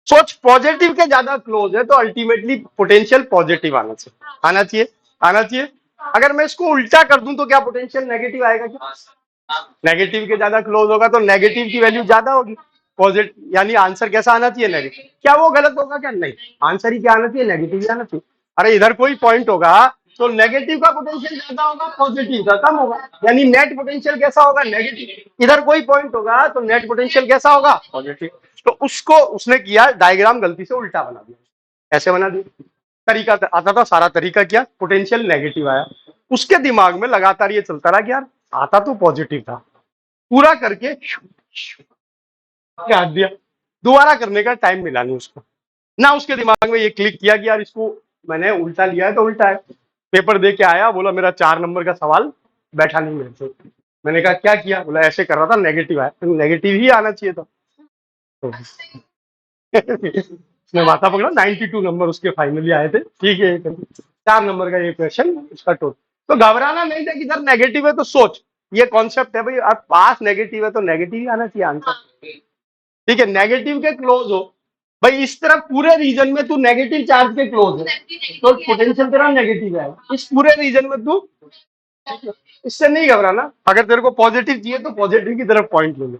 सोच पॉजिटिव के ज्यादा क्लोज है तो अल्टीमेटली पोटेंशियल पॉजिटिव आना चाहिए, आना चाहिए, आना चाहिए। अगर मैं इसको उल्टा कर दूं तो क्या पोटेंशियल नेगेटिव आएगा? क्या नेगेटिव के ज्यादा क्लोज होगा तो नेगेटिव की वैल्यू ज्यादा होगी, पॉजिटिव, यानी आंसर कैसा आना चाहिए? नेगेटिव। क्या वो गलत होगा? क्या नहीं, आंसर ही क्या आना चाहिए? नेगेटिव ही आना चाहिए। अरे इधर कोई पॉइंट होगा तो नेगेटिव का पोटेंशियल ज्यादा होगा, पॉजिटिव का कम होगा, यानी नेट पोटेंशियल कैसा होगा? नेगेटिव। इधर कोई पॉइंट होगा तो नेट पोटेंशियल कैसा होगा? पॉजिटिव। तो उसको उसने किया, डायग्राम गलती से उल्टा बना दिया, ऐसे बना दिया। तरीका आता था सारा, तरीका क्या? पोटेंशियल नेगेटिव आया, उसके दिमाग में लगातार ये चलता रहा कि यार आता तो पॉजिटिव था, पूरा करके काट दिया, दोबारा करने का टाइम मिला नहीं उसको ना। उसके दिमाग में ये क्लिक किया कि यार इसको मैंने उल्टा लिया है तो उल्टा है। पेपर दे के आया, बोला मेरा 4 नंबर का सवाल बैठा नहीं मेरे से। मैंने कहा क्या किया? बोला ऐसे कर रहा था, नेगेटिव आया, तो नेगेटिव ही आना चाहिए था। तो उसने माथा पकड़ा, 92 नंबर उसके फाइनली आए थे, ठीक है। 4 नंबर का ये क्वेश्चन उसका टोटल। तो घबराना नहीं था कि सर नेगेटिव है तो सोच, ये कॉन्सेप्ट है भाई, आप पास नेगेटिव है तो नेगेटिव ही आना चाहिए आंसर, ठीक है, नेगेटिव के क्लोज हो। भाई इस तरह पूरे रीजन में तू नेगेटिव चार्ज के क्लोज है तो पोटेंशियल तेरा नेगेटिव है, इस पूरे रीजन में तू, इससे नहीं घबराना। अगर तेरे को पॉजिटिव चाहिए तो पॉजिटिव की तरफ पॉइंट ले ले,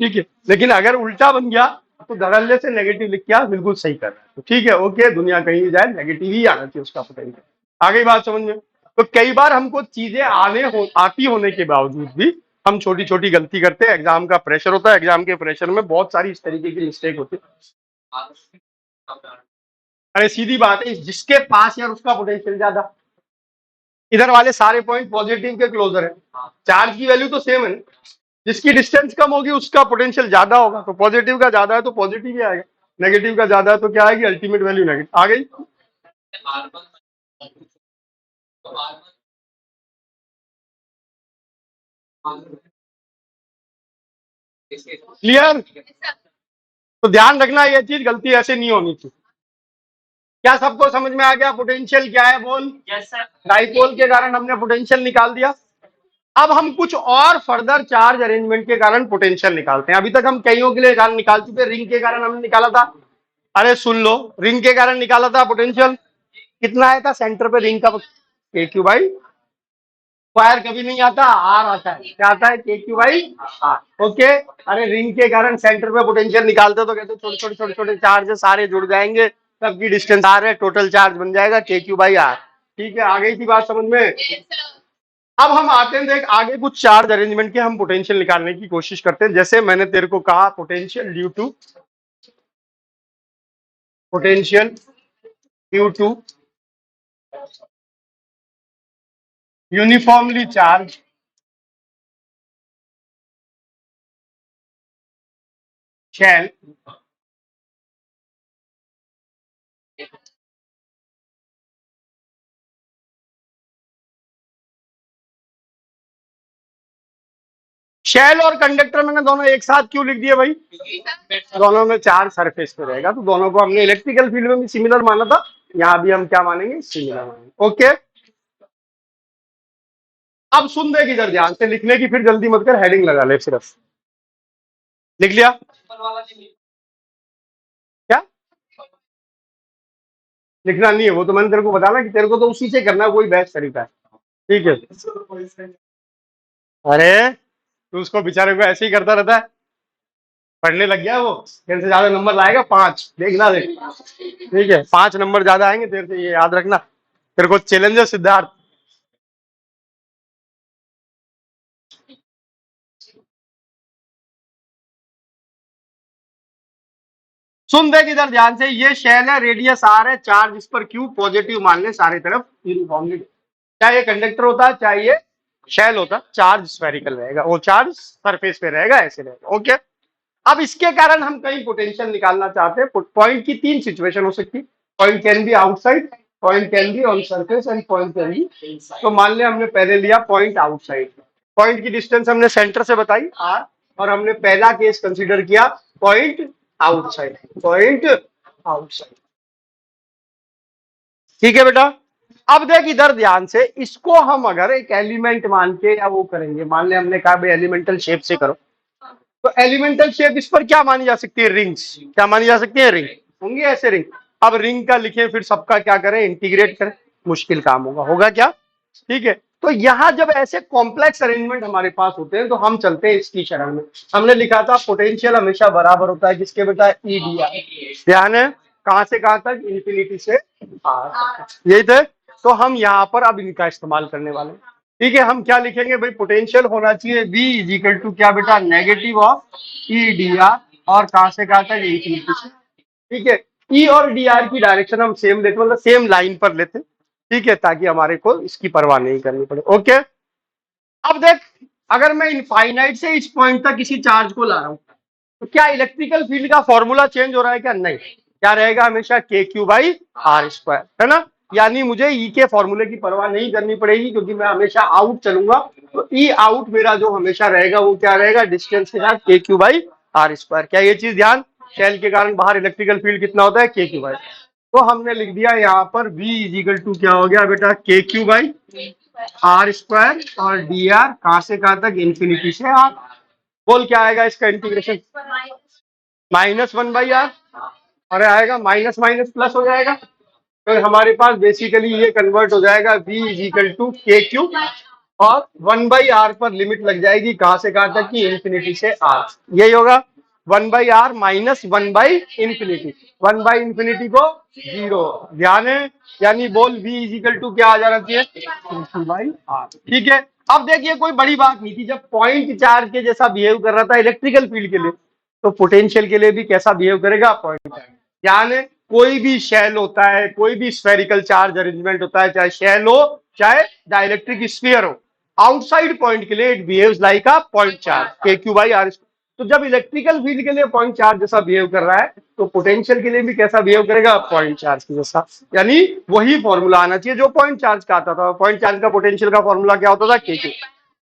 ठीक है, लेकिन अगर उल्टा बन गया तो धड़ल्ले से नेगेटिव लिख के आ, बिल्कुल सही कर रहा है तो ठीक है, ओके, दुनिया कहीं भी जाए नेगेटिव ही आना चाहिए उसका पोटेंशियल। आ गई बात समझ में? तो कई बार हमको चीजें आती होने के बावजूद भी हम छोटी छोटी गलती करते हैं, एग्जाम का प्रेशर होता है, एग्जाम के प्रेशर में बहुत सारी इस तरीके की मिस्टेक होती है। अरे सीधी बात है, जिसके पास यार उसका पोटेंशियल ज्यादा, इधर वाले सारे पॉइंट पॉजिटिव के क्लोजर है, चार्ज की वैल्यू तो सेम है ना, जिसकी डिस्टेंस कम होगी उसका पोटेंशियल ज्यादा होगा, तो पॉजिटिव का ज्यादा है तो पॉजिटिव ही आएगा, नेगेटिव का ज्यादा है तो क्या आएगी? अल्टीमेट वैल्यू नेगेटिव आ गई। क्लियर? तो ध्यान रखना ये चीज गलती ऐसे नहीं होनी चाहिए। क्या सबको समझ में आ गया पोटेंशियल क्या है? बोल। डाइपोल के कारण हमने पोटेंशियल निकाल दिया। अब हम कुछ और फर्दर चार्ज अरेंजमेंट के कारण पोटेंशियल निकालते हैं। अभी तक हम कईयों के लिए कारण निकाल चुके, रिंग के कारण हमने निकाला था। अरे सुन लो, रिंग के कारण निकाला था पोटेंशियल, कितना आया था सेंटर पे रिंग का? के क्यू बाई स्क्वायर कभी नहीं आता, आर आता है। क्या आता है? K Q by R. Okay, अरे रिंग के कारण सेंटर पे पोटेंशियल निकालते तो कहते छोटे छोटे छोटे छोटे चार्ज सारे जुड़ जाएंगे, सबकी डिस्टेंस आर है, टोटल चार्ज बन जाएगा के क्यू बाई आर। ठीक है, आ गई थी बात समझ में? अब हम आते हैं, देख आगे कुछ चार्ज अरेंजमेंट के हम पोटेंशियल निकालने की कोशिश करते हैं। जैसे मैंने तेरे को कहा potential due to uniformly charge shell shell और कंडक्टर मैंने दोनों एक साथ क्यों लिख दिए भाई? दोनों में चार्ज सरफेस पे रहेगा, तो दोनों को हमने इलेक्ट्रिकल फील्ड में भी सिमिलर माना था, यहाँ भी हम क्या मानेंगे? सिमिलर मानेंगे। ओके, अब सुन दे इधर ध्यान से, लिखने की फिर जल्दी मत कर, हेडिंग लगा ले सिर्फ। लिख लिया क्या? लिखना नहीं है, वो तो मैंने तेरे को बताना कि तेरे को तो उसी से करना है, कोई बेस्ट तरीका है। ठीक है, अरे तू उसको बेचारे को ऐसे ही करता रहता है, पढ़ने लग गया है वो, तेरे से ज्यादा नंबर लाएगा 5, देखना देख। ठीक है, 5 नंबर ज्यादा आएंगे तेरे से, ये याद रखना, तेरे को चैलेंज है सिद्धार्थ। सुन देख इधर ध्यान से, ये शेल है, रेडियस आर है, चार्ज इस पर क्यू, पॉजिटिव मान ले सारी तरफ यूनिफॉर्मली। चाहे ये कंडक्टर होता है चाहे ये शेल होता, चार्ज स्फेरिकल रहेगा, वो चार्ज सरफेस पे रहेगा, ऐसे रहेगा। ओके, अब इसके कारण हम कहीं पोटेंशियल निकालना चाहते हैं। पॉइंट की 3 सिचुएशन हो सकती है। Point can be outside, point can be on surface and point can be. तो मान लिया हमने पहले लिया पॉइंट आउटसाइड, पॉइंट की डिस्टेंस हमने सेंटर से बताई आर, और हमने पहला केस कंसीडर किया पॉइंट आउटसाइड, पॉइंट आउटसाइड। ठीक है बेटा, अब देख इधर ध्यान से, इसको हम अगर एक एलिमेंट मान के या वो करेंगे, मान ले हमने कहा भाई एलिमेंटल शेप से करो, तो एलिमेंटल शेप इस पर क्या मानी जा सकती है? रिंग्स। क्या मानी जा सकती है? रिंग होंगी ऐसे रिंग। अब रिंग का लिखे, फिर सबका क्या करें? इंटीग्रेट करें, मुश्किल काम होगा, होगा क्या? ठीक है, तो यहां जब ऐसे कॉम्प्लेक्स अरेंजमेंट हमारे पास होते हैं तो हम चलते हैं इसकी शरण में। हमने लिखा था पोटेंशियल हमेशा बराबर होता है किसके बेटा? E D R. ध्यान है, कहां से कहां तक? इंफिनिटी से आर, यही थे। तो हम यहाँ पर अब इनका इस्तेमाल करने वाले हैं। ठीक है, हम क्या लिखेंगे भाई? पोटेंशियल होना चाहिए V इज इक्वल टू क्या बेटा? Negative of E D R, और कहां से कहां तक? इंफिनिटी से। ठीक है, ई और डी आर की डायरेक्शन हम सेम लेते, मतलब सेम लाइन पर लेते। ठीक है, ताकि हमारे को इसकी परवाह नहीं करनी पड़े। ओके, अब देख, अगर मैं इनफाइनाइट से इस पॉइंट तक किसी चार्ज को ला रहा हूं, तो क्या इलेक्ट्रिकल फील्ड का फॉर्मूला चेंज हो रहा है क्या? नहीं, क्या रहेगा? हमेशा के क्यू बाई आर स्क्वायर, है ना। यानी मुझे ई के फॉर्मूले की परवाह नहीं करनी पड़ेगी, क्योंकि मैं हमेशा आउट चलूंगा। तो ई आउट मेरा जो हमेशा रहेगा वो क्या रहेगा? डिस्टेंस के साथ के क्यू बाई आर स्क्वायर। क्या ये चीज ध्यान? शेल के कारण बाहर इलेक्ट्रिकल फील्ड कितना होता है? K Q by. तो हमने लिख दिया यहाँ पर V इज इक्वल टू क्या हो गया बेटा? K Q by R square, और डी आर कहां से कहां तक? इंफिनिटी से आर। बोल क्या आएगा इसका इंटीग्रेशन? -1/r। अरे आएगा, माइनस माइनस प्लस हो जाएगा, तो हमारे पास बेसिकली ये कन्वर्ट हो जाएगा V इज इक्वल टू के क्यू, और 1/r पर लिमिट लग जाएगी कहां से कहां तक की? इंफिनिटी से आर। यही होगा 1/r माइनस 1/इंफिनिटी, 1/इंफिनिटी को 0। ध्यान है, यानी बोल V इज इक्वल टू क्या आ जाना चाहिए? Q/r। ठीक है, अब देखिए कोई बड़ी बात नहीं थी, जब पॉइंट चार्ज के जैसा बिहेव कर रहा था इलेक्ट्रिकल फील्ड के लिए, तो पोटेंशियल के लिए भी कैसा बिहेव करेगा? Point charge. ध्यान है, कोई भी शेल होता है, कोई भी स्फेरिकल चार्ज अरेंजमेंट होता है, चाहे शेल हो चाहे डाइलेक्ट्रिक स्फीयर हो, आउटसाइड पॉइंट के लिए it behaves like a point charge, के क्यू बाई आर। तो जब इलेक्ट्रिकल फील्ड के लिए पॉइंट चार्ज जैसा बिहेव कर रहा है, तो पोटेंशियल के लिए भी कैसा बिहेव करेगा? पॉइंट चार्ज के जैसा। यानी वही फॉर्मूला आना चाहिए जो पॉइंट चार्ज का आता था। पॉइंट चार्ज का पोटेंशियल का फॉर्मूला क्या होता था? के क्यू।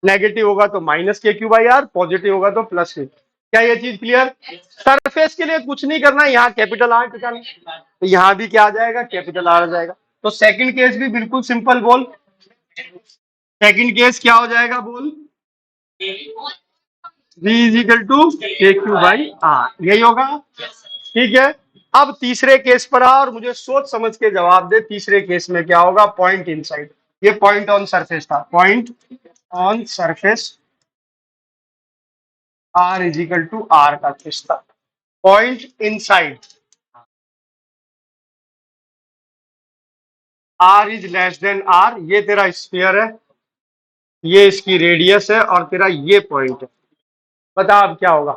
नेगेटिव होगा तो minus K Q by are, positive होगा तो प्लस के। क्या ये चीज क्लियर? सरफेस के लिए कुछ नहीं करना, यहाँ कैपिटल आर टिकाना, तो यहाँ भी क्या आ जाएगा? कैपिटल आर आ जाएगा। तो सेकंड केस भी बिल्कुल सिंपल, बोल सेकंड केस क्या हो जाएगा? बोल V इज इक्वल टू के क्यू बाई आर, यही होगा। ठीक है, अब तीसरे केस पर आ और मुझे सोच समझ के जवाब दे। तीसरे केस में क्या होगा? पॉइंट इनसाइड, ये पॉइंट ऑन सरफेस था, point on surface R is equal to R का केस था। Point inside R is less than R, ये तेरा स्फीयर है, ये इसकी रेडियस है, और तेरा ये पॉइंट है। बता अब क्या होगा?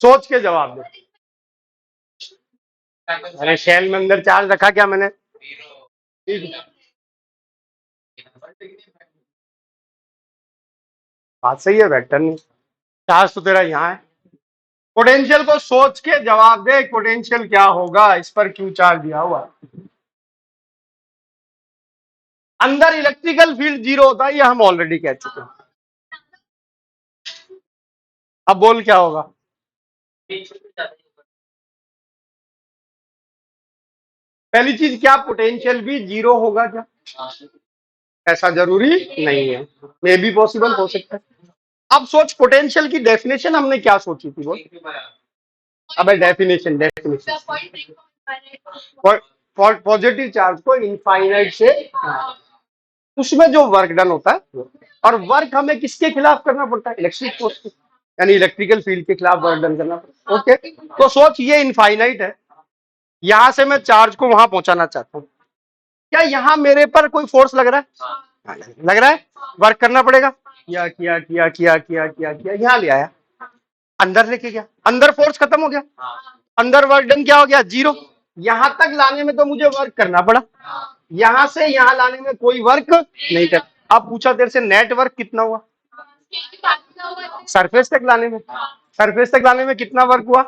सोच के जवाब दे। अरे शेल में अंदर चार्ज रखा क्या मैंने? ठीक है, बात सही है, वेक्टर नहीं, चार्ज तो तेरा यहाँ है। पोटेंशियल को सोच के जवाब दे, पोटेंशियल क्या होगा? इस पर क्यों चार्ज दिया हुआ है? अंदर इलेक्ट्रिकल फील्ड जीरो होता है, ये हम ऑलरेडी कह चुके हैं। अब बोल क्या होगा? पहली चीज क्या पोटेंशियल भी जीरो होगा क्या? ऐसा जरूरी नहीं है, मे बी पॉसिबल हो सकता है। अब सोच पोटेंशियल की डेफिनेशन हमने क्या सोची थी, बोल। अबे डेफिनेशन डेफिनेशन पॉजिटिव चार्ज को इनफाइनाइट से, उसमें जो वर्क डन होता है, और वर्क हमें किसके खिलाफ करना पड़ता है? इलेक्ट्रिक फोर्स के, यानी इलेक्ट्रिकल फील्ड के खिलाफ वर्क डन करना पड़ता है। ओके, तो सोच ये इनफाइनाइट है, यहां से मैं चार्ज को वहां पहुंचाना चाहता हूँ। क्या यहाँ मेरे पर कोई फोर्स लग रहा है? लग रहा है, वर्क करना पड़ेगा। किया किया किया किया किया किया किया, यहाँ ले आया, अंदर लेके गया, अंदर फोर्स खत्म हो गया, अंदर वर्क डन क्या हो गया? जीरो। यहां तक लाने में तो मुझे वर्क करना पड़ा, यहां से यहां लाने में कोई वर्क नहीं कर। अब पूछा तेरे से नेट वर्क कितना हुआ सरफेस तक लाने में? सरफेस तक लाने में कितना वर्क हुआ?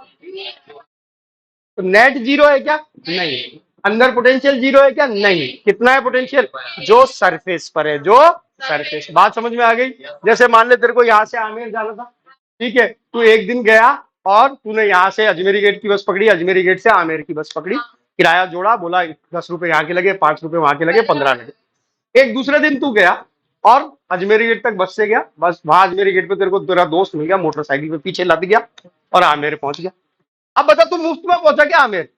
तो नेट जीरो है क्या? नहीं। अंदर पोटेंशियल जीरो है क्या? नहीं। कितना है पोटेंशियल? जो सरफेस पर है, जो सरफेस। बात समझ में आ गई? जैसे मान ले तेरे को यहाँ से आमेर जाना था, ठीक है, तू एक दिन गया और तूने यहाँ से अजमेरी गेट की बस पकड़ी, अजमेरी गेट से आमेर की बस पकड़ी, किराया जोड़ा, बोला 10 रुपए यहाँ के लगे, 5 रुपए वहां के लगे, 15 लगे। एक दूसरे दिन तू गया और अजमेरी गेट तक बस से गया, बस वहां अजमेरी गेट पे तेरे को तेरा दोस्त मिल गया, मोटरसाइकिल पे पीछे लद गया और आमेर पहुंच गया। अब बता, तू मुफ्त में पहुंचा क्या आमेर?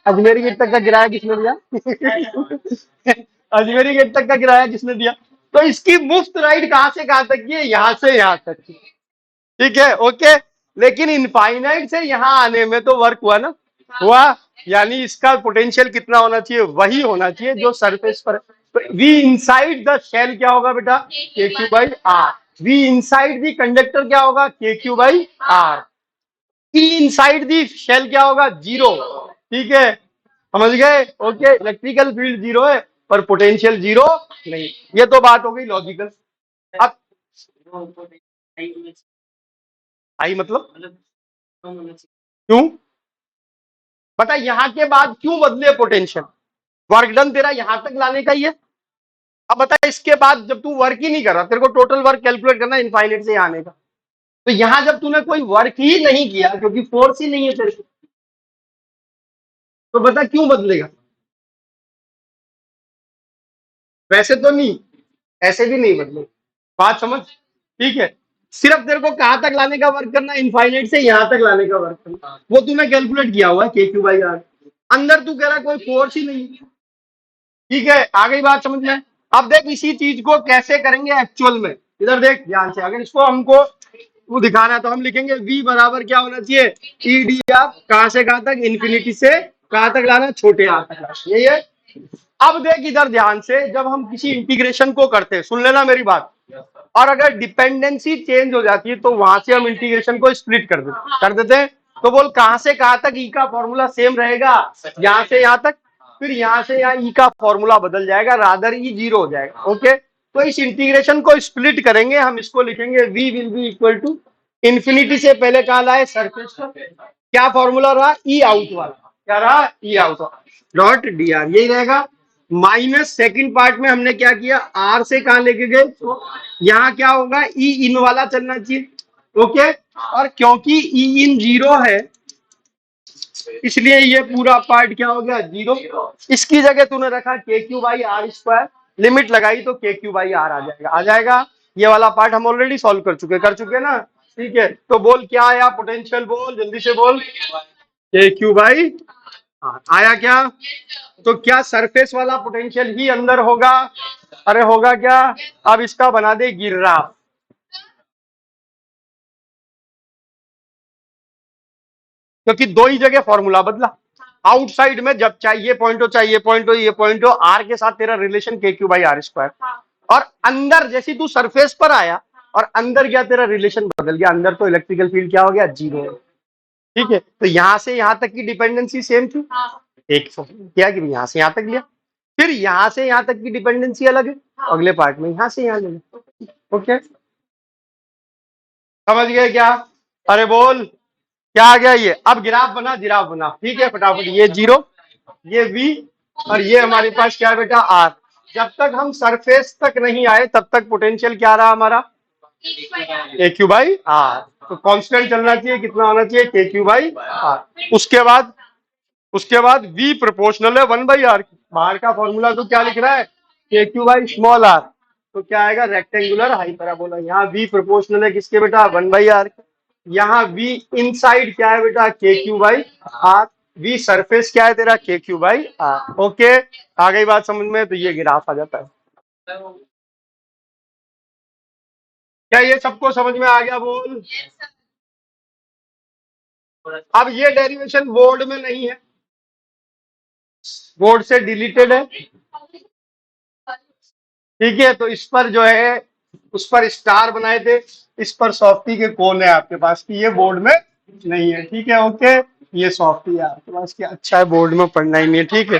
अजमेरी गेट तक का किराया किसने दिया? अजमेरी गेट तक का किराया किसने दिया? तो इसकी मुफ्त राइड कहां से कहां तक की है? यहां से यहां तक की। ठीक है, ओके। लेकिन इनफाइनाइट से यहां आने में तो वर्क हुआ ना, हुआ। यानी इसका पोटेंशियल कितना होना चाहिए? वही होना चाहिए जो सरफेस पर है। तो वी इनसाइड द शेल क्या होगा बेटा? K Q by R. V inside the conductor क्या होगा? K Q by R. E inside the shell क्या होगा? जीरो। ठीक है, समझ गए? ओके, इलेक्ट्रिकल फील्ड जीरो है पर पोटेंशियल जीरो नहीं। ये तो बात हो गई लॉजिकल। अब आई मतलब क्यों? बता, यहां के बाद क्यों बदले पोटेंशियल? वर्क डन तेरा यहां तक लाने का ही है। अब बता, इसके बाद जब तू वर्क ही नहीं कर रहा, तेरे को टोटल वर्क कैलकुलेट करना इनफाइनाइट से आने का, तो यहां जब तूने कोई वर्क ही नहीं किया क्योंकि फोर्स ही नहीं है तेरे को, तो बता क्यों बदलेगा? वैसे तो नहीं, ऐसे भी नहीं बदले। बात समझ? ठीक है, सिर्फ तेरे को कहां तक लाने का वर्क करना? इनफाइनाइट से यहां तक लाने का वर्क करना, वो तूने कैलकुलेट किया हुआ है के क्यू बाई आर। अंदर तू कह रहा कोई फोर्स ही नहीं। ठीक है, आ गई बात समझ में? अब देख इसी चीज को कैसे करेंगे एक्चुअल में, इधर देख ध्यान से। अगर इसको हमको वो दिखाना है तो हम लिखेंगे v बराबर क्या होना चाहिए? ई डी आप कहां से कहां तक? इन्फिनिटी से कहां तक लाना? छोटे आर तक लाना, यही है। अब देख इधर ध्यान से, जब हम किसी इंटीग्रेशन को करते हैं, सुन लेना मेरी बात, और अगर डिपेंडेंसी चेंज हो जाती है तो वहां से हम इंटीग्रेशन को स्प्लिट कर देते हैं। तो बोल कहां से कहां तक ई का फॉर्मूला सेम रहेगा? यहां से यहां तक। फिर यहां से यहां ई का फॉर्मूला बदल जाएगा, रादर ई जीरो हो जाएगा। ओके, तो इस इंटीग्रेशन को स्प्लिट करेंगे, हम इसको लिखेंगे v will be equal to infinity से पहले कहा लाए सरफेस का क्या फॉर्मूला रहा? ई आउट वाला। क्या रहा? ई आउट डॉट डी आर, यही रहेगा। माइनस सेकंड पार्ट में हमने क्या किया? आर से कहां लेके गए? तो यहाँ क्या होगा? ई इन वाला चलना चाहिए। ओके, और क्योंकि ई इन जीरो है इसलिए ये पूरा पार्ट क्या हो गया? जीरो। इसकी जगह तूने रखा K Q by R square, limit लगाई तो के क्यू बाई आर आ जाएगा, आ जाएगा। ये वाला पार्ट हम ऑलरेडी सॉल्व कर चुके ना। ठीक है, तो बोल क्या आया पोटेंशियल? बोल जल्दी से बोल। के क्यू बाई आया क्या? तो क्या सरफेस वाला पोटेंशियल ही अंदर होगा? अरे होगा क्या? अब इसका बना दे ग्राफ, क्योंकि दो ही जगह फॉर्मूला बदला। आउटसाइड में जब चाहिए पॉइंट हो, चाहिए पॉइंट हो, ये पॉइंट हो, आर के साथ तेरा रिलेशन के क्यू बाई आर स्क्वायर, और अंदर जैसी तू सरफेस पर आया और अंदर गया तेरा रिलेशन बदल गया, अंदर तो इलेक्ट्रिकल फील्ड क्या हो गया? जीरो। ठीक है, तो यहां से यहां तक की डिपेंडेंसी सेम थी, एक क्या कि यहां से यहां तक लिया, फिर यहां से यहां तक की डिपेंडेंसी अलग है, अगले पार्ट में यहां से यहां ले लिया। ओके, समझ गए क्या? अरे बोल क्या आ गया? ये अब ग्राफ बना, जिराफ बना। ठीक है, फटाफट, ये जीरो, ये v, और ये हमारे पास क्या है बेटा, आर। जब तक हम सरफेस तक नहीं आए तब तक पोटेंशियल क्या रहा हमारा, के क्यू बाई आर। तो कांस्टेंट चलना चाहिए, कितना होना चाहिए, के क्यू बाई आर। उसके बाद v प्रोपोर्शनल है 1/r। बाहर का फॉर्मूला तो क्या लिख रहा है, K Q by small are. तो क्या आएगा, रेक्टेंगुलर हाइपराबोला। यहाँ v प्रोपोर्शनल है किसके बेटा, 1/r। यहाँ v इनसाइड क्या है बेटा, K Q by R. v surface क्या है तेरा, K Q by R. Okay, आ गई बात समझ में। तो ये ग्राफ आ जाता है। क्या ये सबको समझ में आ गया, बोल। अब ये डेरिवेशन बोर्ड में नहीं है, बोर्ड से डिलीटेड है। ठीक है, तो इस पर जो है, उस पर स्टार बनाए थे, इस पर सॉफ्टी के कोन है आपके पास की, ये बोर्ड में नहीं है। ठीक है, ओके। ये सॉफ्टी है आपके पास की, अच्छा है, बोर्ड में पढ़ना ही नहीं है। ठीक है,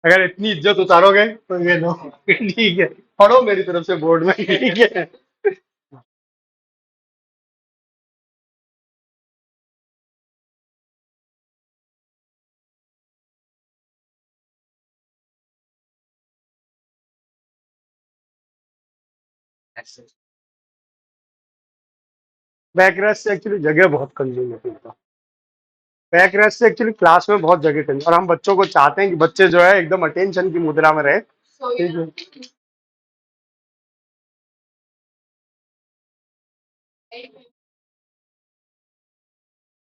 अगर इतनी इज्जत उतारोगे तो ये लो। ठीक है, पढ़ो मेरी तरफ से बोर्ड में। ठीक है, बैकरेस्ट से एक्चुअली जगह बहुत कंज्यूम होती है। बैकरेस्ट से एक्चुअली क्लास में बहुत जगह कंज्यूम, और हम बच्चों को चाहते हैं कि बच्चे जो है एकदम अटेंशन की मुद्रा में रहे। ठीक है,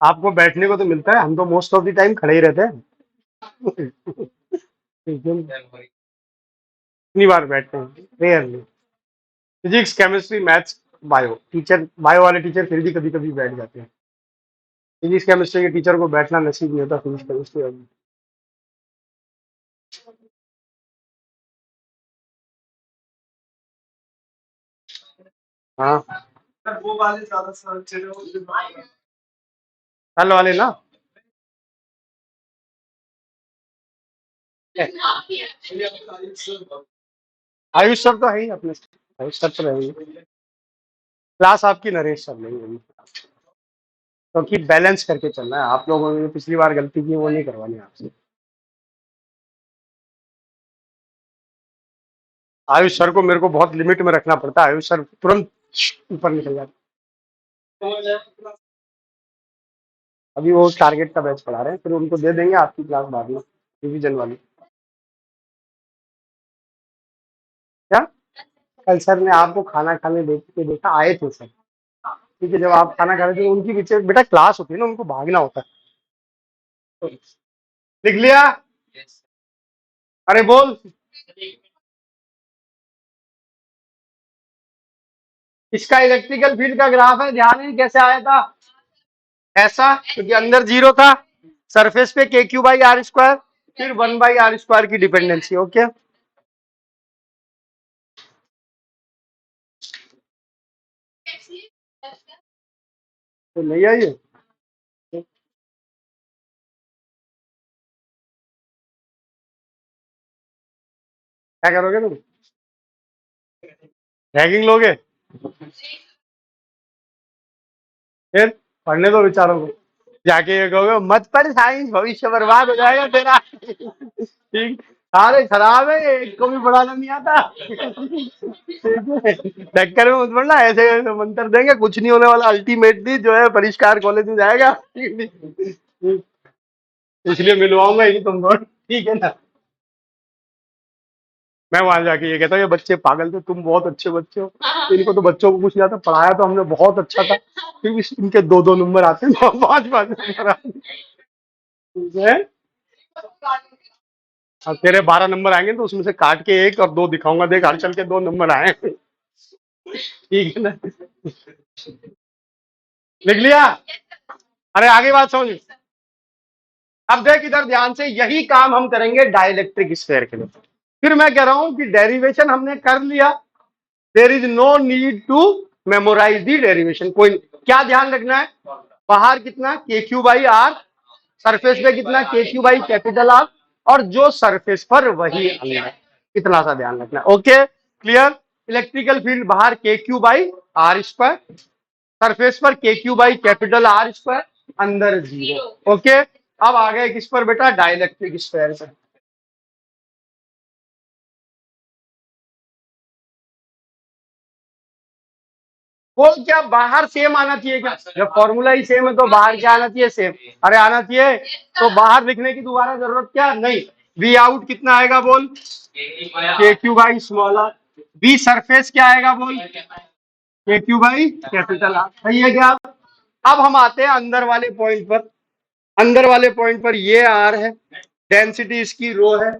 आपको बैठने को तो मिलता है, हम तो मोस्ट ऑफ द टाइम खड़े ही रहते हैं। कितनी बार बैठते हैं, rarely. Physics, chemistry, maths, bio teacher, bio वाले टीचर फिर भी कभी कभी बैठ जाते हैं। फिजिक्स केमिस्ट्री के टीचर को बैठना नसीब नहीं होता, फिजिक्स केमिस्ट्री वाले। हाँ, कल वाले ना, आयुष सर तो है ही अपने, आयुष सर तो रहेंगे। क्लास आपकी नरेश सर नहीं होगी, क्योंकि बैलेंस करके चलना है। आप लोगों ने जो पिछली बार गलती की वो नहीं करवानी है आपसे। आयुष सर को मेरे को बहुत लिमिट में रखना पड़ता है, आयुष सर तुरंत ऊपर निकल जाते। अभी वो टारगेट का बैच पढ़ा रहे हैं, फिर उनको दे देंगे आपकी क्लास बाद में, रिवीजन वाली। क्या, कल सर ने आपको खाना खाने देख के देखा, आए थे सर। ठीक है, जब आप खाना खा रहे थे उनकी पीछे बेटा क्लास होती है ना, उनको भागना होता है। तो लिख लिया, अरे बोल। इसका इलेक्ट्रिकल फील्ड का ग्राफ है, ध्यान है कैसे आया था, ऐसा, क्योंकि अंदर जीरो था, सरफेस पे के क्यू बाई आर स्क्वायर, फिर 1/r² की डिपेंडेंसी। ओके, तो नहीं आई है, क्या करोगे तुम, रैगिंग लोगे, फिर पढ़ने दो बेचारों को। जाके ये कहोगे मत पढ़ साइंस, भविष्य बर्बाद हो जाएगा तेरा। ठीक, सारे खराब है, एक को भी पढ़ाना नहीं आता। टक्कर में मत पड़ना, ऐसे ऐसे मंत्र देंगे, कुछ नहीं होने वाला, अल्टीमेटली जो है परिष्कार कॉलेज में जाएगा। इसलिए मिलवाऊंगा ही नहीं तुमको, ठीक है ना। मैं वहां जाके ये कहता हूँ ये बच्चे पागल थे, तुम बहुत अच्छे बच्चे हो, इनको तो बच्चों को कुछ नहीं आता, पढ़ाया तो हमने बहुत अच्छा था, फिर भी इनके 2-2 नंबर आते हैं, 5-5 नंबर आते हैं। अब तेरे 12 नंबर आएंगे तो उसमें से काट के 1 और 2 दिखाऊंगा, देख हर चल के 2 नंबर आए। ठीक है ना, लिख लिया, अरे आगे बात समझ। अब देख इधर ध्यान से, यही काम हम करेंगे डाइलेक्ट्रिक स्फीयर के लिए। फिर मैं कह रहा हूं कि डेरिवेशन हमने कर लिया, there is no need to memorise the derivation. कोई क्या ध्यान रखना है, बाहर कितना K Q by are, surface पे कितना K Q by capital are, और जो सरफेस पर वही अंदर, इतना सा ध्यान रखना है। Okay, clear. इलेक्ट्रिकल फील्ड बाहर K Q by R square, surface पर K Q by capital R square, अंदर 0। ओके, अब आ गए किस पर बेटा, डाइलेक्ट्रिक स्फीयर पे। वो क्या बाहर सेम आना चाहिए क्या, जब फॉर्मूला ही सेम है तो बाहर क्या आना चाहिए, सेम। अरे आना चाहिए, तो बाहर लिखने की दोबारा जरूरत क्या नहीं। वी आउट कितना आएगा बोल, K Q by small R. V surface क्या आएगा बोल, K Q by capital are. सही है क्या। अब हम आते हैं अंदर वाले पॉइंट पर। अंदर वाले पॉइंट पर ये आर है, डेंसिटी इसकी रो है,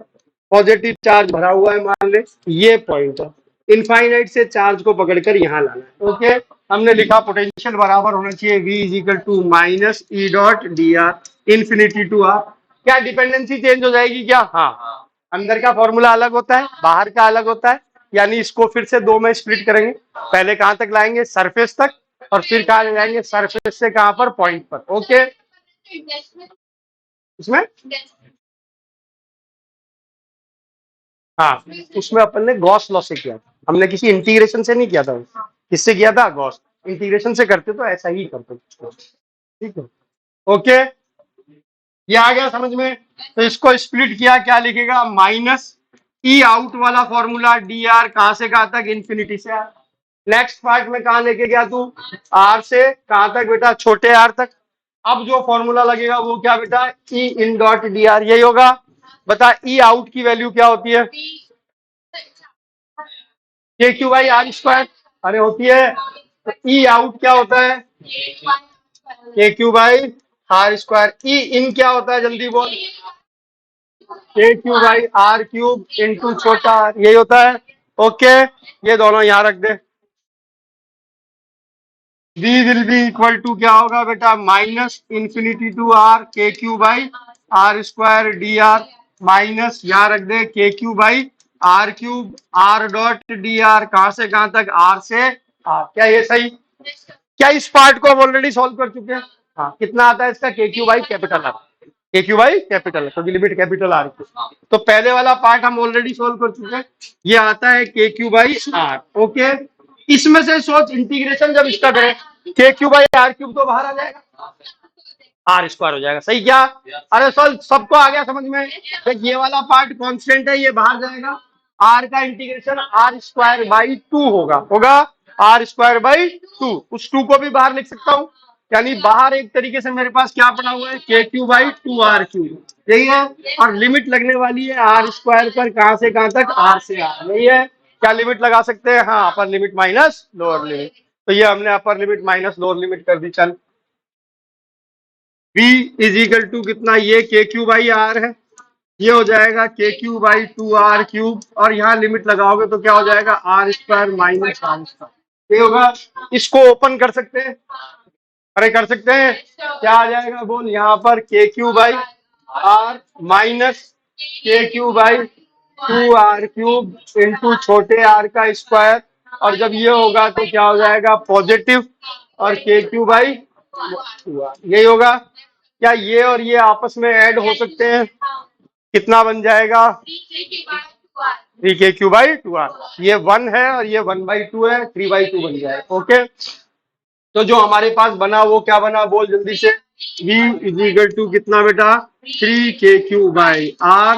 पॉजिटिव चार्ज भरा हुआ है मान ले, ये पॉइंट है। इनफाइनाइट से चार्ज को पकड़कर यहां लाना है। ओके, हमने लिखा पोटेंशियल बराबर होना चाहिए V is equal to minus E dot D R infinity to R. क्या डिपेंडेंसी चेंज हो जाएगी क्या, हाँ। अंदर का फॉर्मूला अलग होता है, बाहर का अलग होता है, यानी इसको फिर से दो में स्प्लिट करेंगे। पहले कहां तक लाएंगे, सरफेस तक, और फिर कहां ले जाएंगे, सरफेस से कहां पर, पॉइंट पर। ओके, इसमें, हाँ, उसमें अपन ने गॉस लॉ से किया, हमने किसी इंटीग्रेशन से नहीं किया था। किससे किया था, गॉस। इंटीग्रेशन से करते तो ऐसा ही करते। ठीक है, ओके, ये आ गया समझ में। तो इसको स्प्लिट किया, क्या लिखेगा, माइनस ई आउट वाला फॉर्मूला डी आर कहां से कहां तक, इन्फिनिटी से आर। नेक्स्ट पार्ट में कहां लेके गया तू, आर से कहां तक बेटा, छोटे आर तक। अब जो फॉर्मूला लगेगा वो क्या बेटा, ई इन डॉट डी आर, यही होगा। बता ई आउट की वैल्यू क्या होती है, K Q by R square. अरे होती है, तो ई आउट क्या होता है, K Q by R square. E in क्या होता है, जल्दी बोल, K Q by R cube into छोटा आर, यही होता है। ओके, ये दोनों यहां रख दे। V will be equal to क्या होगा बेटा, minus infinity to R K Q by R square D R, minus यहाँ रख दे K Q by R cube R dot D R, कहां से कहां तक, आर से आर। क्या ये सही, क्या इस पार्ट को हम ऑलरेडी सॉल्व कर चुके हैं। हाँ, कितना आता है इसका, के Q by capital are, K Q by capital है, तो लिमिट कैपिटल आर की। तो पहले वाला पार्ट हम ऑलरेडी सोल्व कर चुके हैं, ये आता है K Q by R. Okay, इसमें से सोच इंटीग्रेशन जब इसका करें, के क्यू बाई आर क्यूब तो बाहर आ जाएगा, आर स्क्वायर हो जाएगा। सही क्या, अरे सर सबको आ गया समझ में। तो ये वाला पार्ट कांस्टेंट है, ये बाहर जाएगा, आर का integration R square by two होगा आर स्क्वायर बाई टू। उस टू को भी बाहर लिख सकता हूँ, यानी बाहर एक तरीके से मेरे पास क्या पड़ा हुआ है, K Q by two R Q, यही है। और लिमिट लगने वाली है आर स्क्वायर पर, कहां से कहां तक, आर से आर, यही है। क्या लिमिट लगा सकते हैं, हाँ, upper limit minus lower limit. तो ये हमने upper limit minus lower limit कर दी। चल, v इज इक्वल टू कितना, ये के क्यू बाई आर है, ये हो जाएगा K Q by two R cube, और यहाँ लिमिट लगाओगे तो क्या हो जाएगा, R square minus R square, ये होगा। इसको ओपन कर सकते हैं, अरे कर सकते हैं, क्या आ जाएगा बोल, यहाँ पर K Q by R minus K Q by two R cube into छोटे आर का स्क्वायर, और जब ये होगा तो क्या हो जाएगा, पॉजिटिव, और के क्यू बाई टू आर, यही होगा। क्या ये और ये आपस में ऐड हो सकते हैं, कितना बन जाएगा, three K Q by two are. ये वन है और ये वन बाई टू है, थ्री बाई टू बन जाएगा। ओके, तो जो हमारे पास बना वो क्या बना, बोल जल्दी से। v इज इक्वल टू कितना बेटा, three K Q by R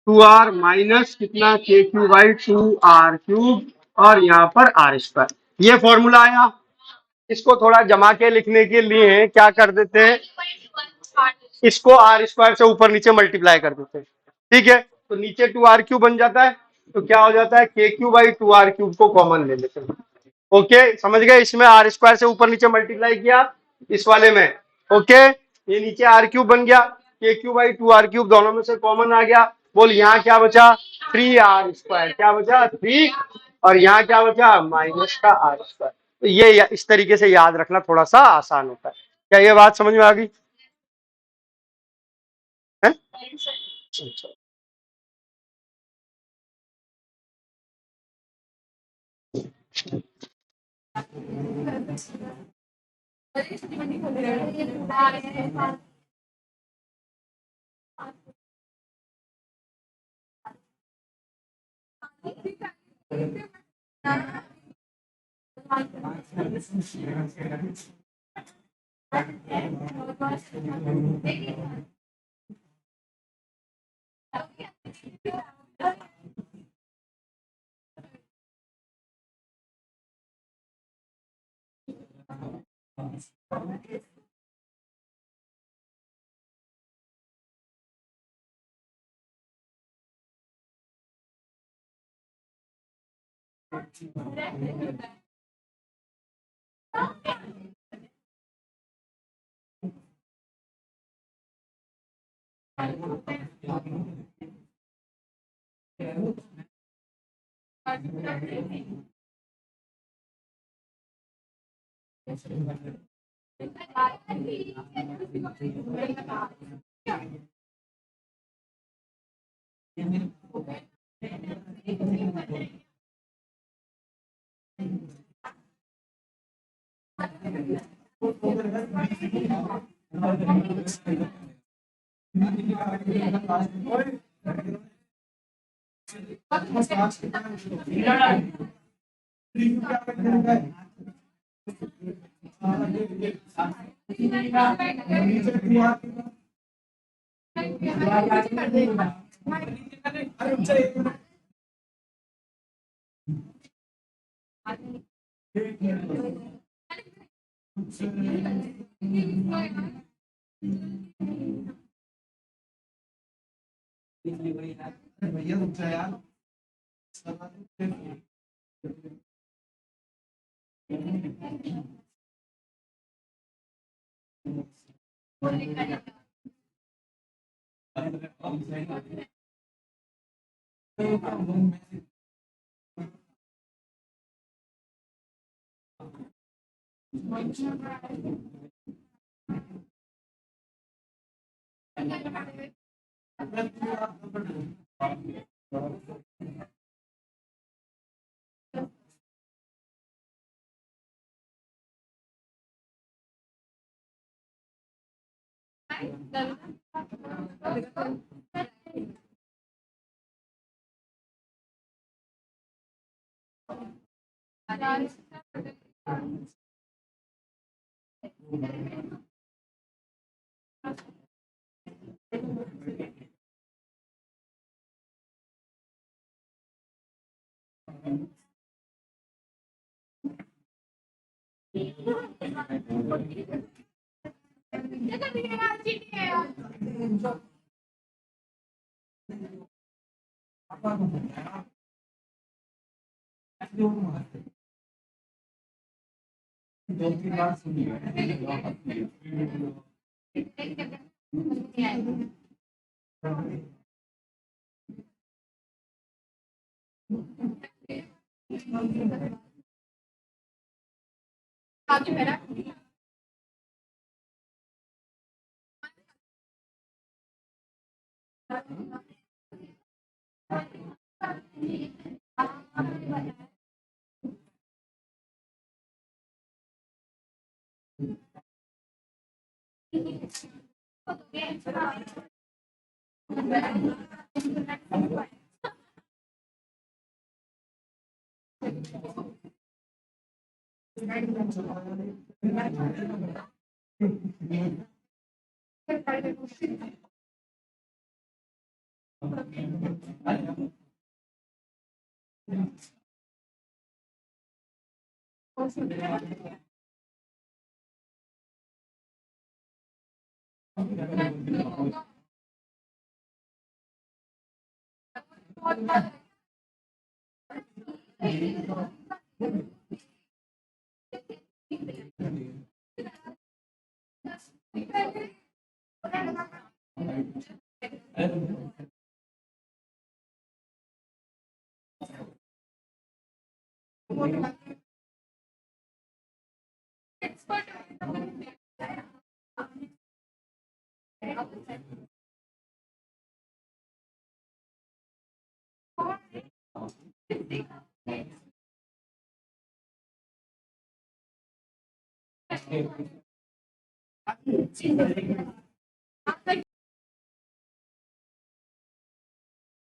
two are minus कितना, K Q by two R cube, और यहाँ पर आर स्क्वायर। ये फॉर्मूला आया। इसको थोड़ा जमा के लिखने के लिए क्या कर देते हैं, इसको आर स्क्वायर से ऊपर नीचे मल्टीप्लाई कर देते हैं। ठीक है, तो नीचे टू आर क्यूब बन जाता है, तो क्या हो जाता है, K Q by two R cube को कॉमन ले लेते हैं। ओके, समझ गए, इसमें आर स्क्वायर से ऊपर नीचे मल्टीप्लाई किया, इस वाले में। ओके, ये नीचे आर क्यूब बन गया, K Q by two R cube दोनों में से कॉमन आ गया। बोल यहाँ क्या बचा, थ्री आर स्क्वायर, क्या बचा, थ्री, और यहाँ क्या बचा, माइनस का आर स्क्वायर। तो ये इस तरीके से याद रखना थोड़ा सा आसान होता है। क्या ये बात समझ में आ गई है? अच्छा।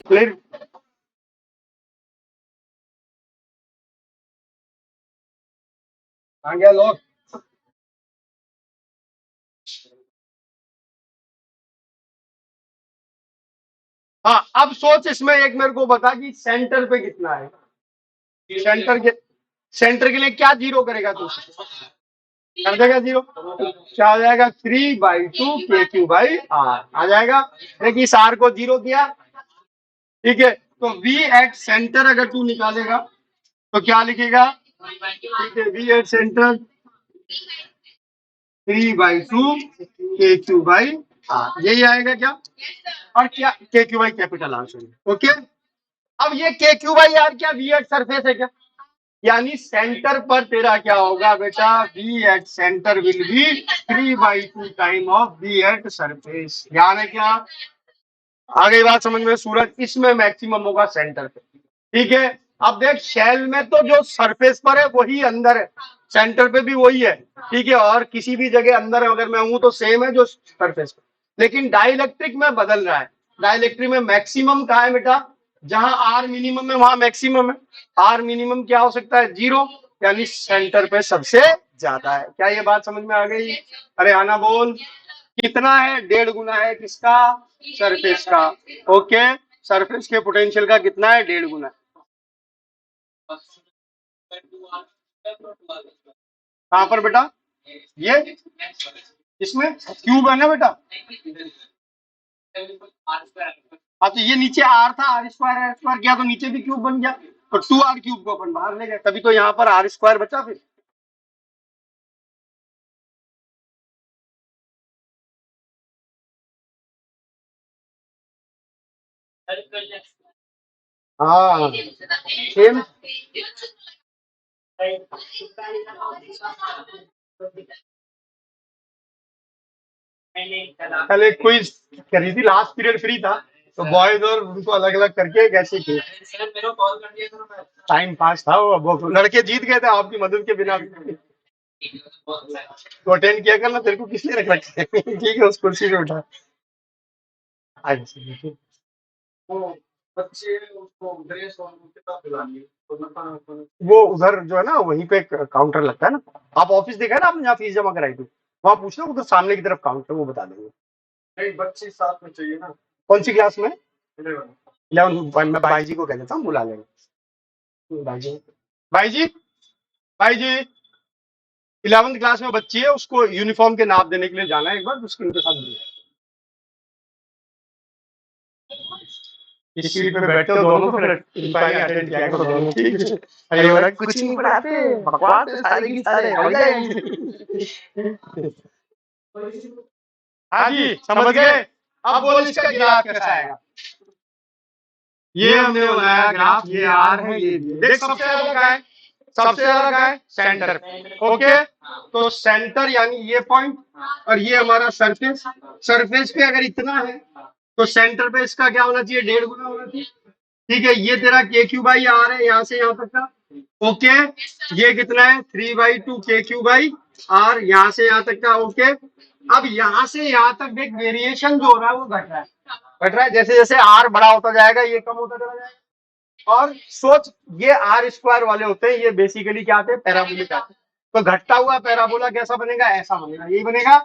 प्लेन आ गया लोग। हाँ, अब सोच इसमें एक मेरे को बता कि सेंटर पे कितना है। सेंटर के सेंटर के लिए क्या जीरो करेगा तू? कर देगा जीरो। क्या आ जाएगा? 3/2 के क्यू बाई आर आ जाएगा। देखिए इस आर को जीरो किया। ठीक है, तो वी एट सेंटर अगर तू निकालेगा तो क्या लिखेगा? ठीक है, वी एट सेंटर 3/2 के क्यू बाई आर, यही आएगा क्या? और क्या K Q by capital answer. Okay, अब ये के क्यू बाई आर क्या वी एट सरफेस है क्या? यानी सेंटर पर तेरा क्या होगा बेटा? V at centre will be 3/2 time of V at surface. ध्यान है क्या? आ गई बात समझ में सूरज? इसमें मैक्सिमम होगा सेंटर पे। ठीक है, अब देख शेल में तो जो सरफेस पर है वही अंदर है, सेंटर पे भी वही है। ठीक है, और किसी भी जगह अंदर अगर मैं हूं तो सेम है जो सरफेस पे। लेकिन डाइलेक्ट्रिक में बदल रहा है। डाइलेक्ट्रिक में मैक्सिमम कहाँ है बेटा? जहां आर मिनिमम है वहां मैक्सिमम है। आर मिनिमम क्या हो सकता है? जीरो, यानी सेंटर पे सबसे ज्यादा है। क्या ये बात समझ में आ गई? अरे आना बोल। कितना है? 1.5 गुना है किसका? सरफेस का। ओके, सरफेस के पोटेंशियल का कितना है? 1.5 गुना। कहां पर बेटा? ये इसमें क्यूब है ना बेटा? हाँ, तो ये नीचे आर था, आर स्क्वायर किया तो नीचे भी क्यूब बन गया। तो 2r क्यूब को अपन बाहर ले गए, तभी तो यहाँ पर आर स्क्वायर बचा फिर। हाँ सेम। कल एक क्विज करी थी, लास्ट पीरियड फ्री था तो बॉयज और उनको अलग अलग करके कैसे किए। टाइम पास था वो लड़के जीत गए थे आपकी मदद के बिना। तो अटेंड किया करना, तेरे को किसने रख रखा है? ठीक है, उस कुर्सी पे उठा। अच्छा, वो उधर जो है ना वहीं पे काउंटर लगता है ना। आप ऑफिस देखा है ना आपने, जहाँ फीस जमा कराई थी, वहां पूछना, उधर सामने की तरफ काउंटर, वो बता देंगे। नहीं, बच्चे साथ में चाहिए ना। कौन सी क्लास में? 11। मैं भाई जी को कह देता हूँ, बुला लेंगे। भाई जी, भाई जी, भाई जी, 11th क्लास में बच्ची है, उसको यूनिफॉर्म के नाप देने के लिए जाना है एक बार, उसके उनके साथ इस सीट पे बैठते हो दोनों, तो फिर अटेंड किया करो दोनों। ठीक है? अरे बोला कुछ नहीं पढ़ाते, बकवास है सारे की सारे, हो जाएंगे। हाँ जी, समझ गए। अब बोल इसका ग्राफ कैसा आएगा? ये हमने बनाया ग्राफ, ये आर है, ये देख सबसे ज्यादा का है, सबसे ज्यादा का है सेंटर। ओके, तो सेंटर यानी ये पॉइंट, और ये हमारा सरफेस। सरफेस पे अगर इतना है तो सेंटर पे इसका क्या होना चाहिए? 1.5 गुना होना चाहिए। ठीक है, ये तेरा के क्यू बाई आर है यहाँ से यहाँ तक का। ओके, ये कितना है? 3/2 के क्यू बाई आर, यहाँ से यहाँ तक का। ओके, अब यहाँ से यहाँ तक देख, वेरिएशन जो हो रहा है वो घट रहा है। घट रहा है, जैसे जैसे आर बड़ा होता जाएगा ये कम होता चला जाएगा। और सोच, ये आर स्क्वायर वाले होते हैं, ये बेसिकली क्या आते हैं? पैराबोलिक आते हैं। तो घटता हुआ पैराबोला कैसा बनेगा? ऐसा बनेगा, यही बनेगा।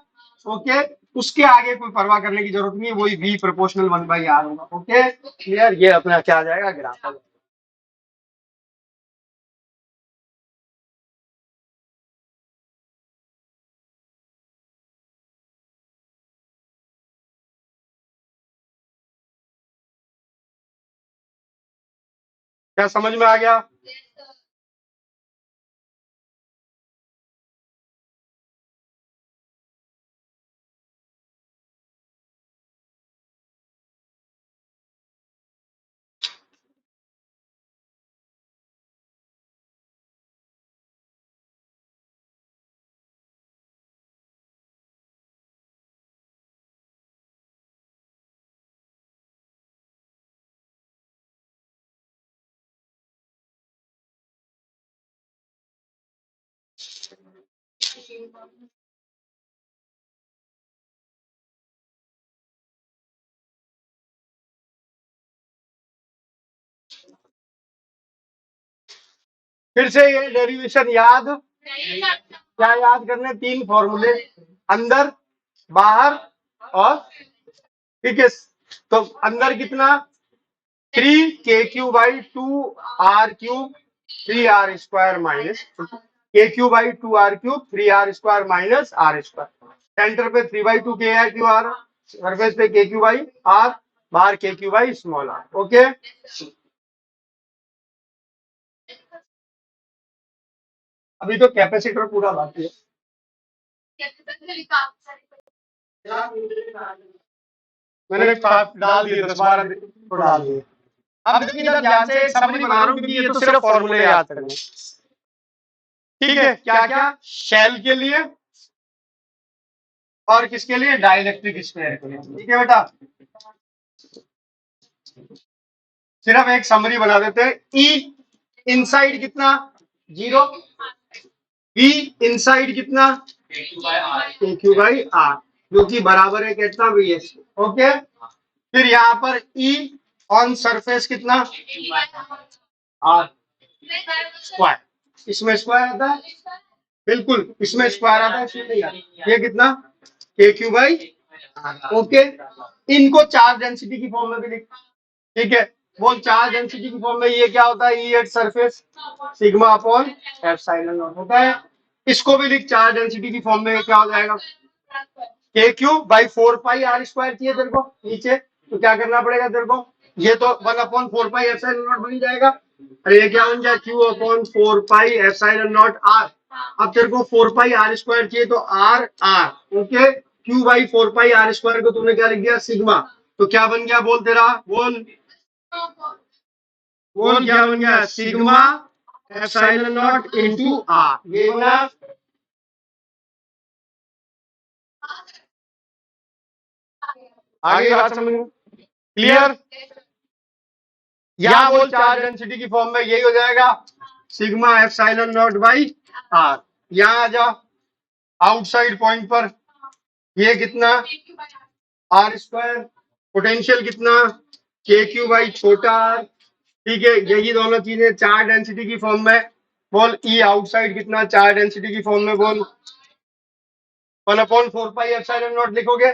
ओके, उसके आगे कोई परवाह करने की जरूरत नहीं है, वही v प्रोपोर्शनल 1/r होगा। Okay clear? ये अपना क्या आ जाएगा? ग्राफ। क्या समझ में आ गया? फिर से ये डेरिवेशन याद, क्या याद करने? 3 फॉर्मूले, अंदर, बाहर और, ठीक है। तो अंदर कितना? 3 KQ/2R³ 3R² minus KQ/2R³ 3R² minus R²। Centre पे 3/2 KR/QR, सरफेस पे KQ/R, बाहर KQ/r। ओके, अभी तो कैपेसिटर पूरा बाकी है। मैंने डाल दिए 10-12 तो डाल दिए। अब देखिए इधर ध्यान से एक समरी बना रहा हूँ क्योंकि ये तो सिर्फ फॉर्मूले याद करने। ठीक है, क्या क्या? शेल के लिए और किसके लिए? डाइलेक्ट्रिक स्फीयर के लिए। ठीक है बेटा, सिर्फ एक समरी बना देते हैं। ई इनसाइड कितना? 0। वी इनसाइड कितना? KQ/R, जो कि बराबर है कितना? VH। ओके, फिर यहाँ पर ई ऑन सरफेस कितना? R square. इसमें स्क्वायर आता है, बिल्कुल इसमें स्क्वायर आता है, इसमें नहीं आता। ये कितना? KQ/R। ओके, इनको चार्ज डेंसिटी की फॉर्म में भी लिख। ठीक है, वो चार्ज डेंसिटी की फॉर्म में ये क्या होता है? E at surface sigma upon epsilon not होता है। इसको भी लिख, चार्ज डेंसिटी की फॉर्म में क्या हो जाएगा? KQ/4πr² चाहिए तेरे को नीचे, तो क्या करना पड़ेगा तेरे को? ये तो 1/4πε0 बन जाएगा। अरे ये क्या बन जाए? Q/4πε0R। अब तेरे को 4πr² चाहिए तो R। ओके, Q/4πr² को तूने क्या लिख दिया? सिग्मा। तो क्या बन गया? बोल तेरा, बोल बोल क्या बन गया? Sigma epsilon not into R। ये बना। आगे बात समझ में क्लियर? या बोल चार्ज डेंसिटी की फॉर्म में यही हो जाएगा, sigma epsilon not by R। यहां आ जा, आउटसाइड पॉइंट पर ये कितना? R²। पोटेंशियल कितना? KQ/छोटा r। ठीक है, यही दोनों चीजें चार्ज डेंसिटी की फॉर्म में। बोल ई आउटसाइड कितना? चार्ज डेंसिटी की फॉर्म में बोल 1/4πε0 लिखोगे,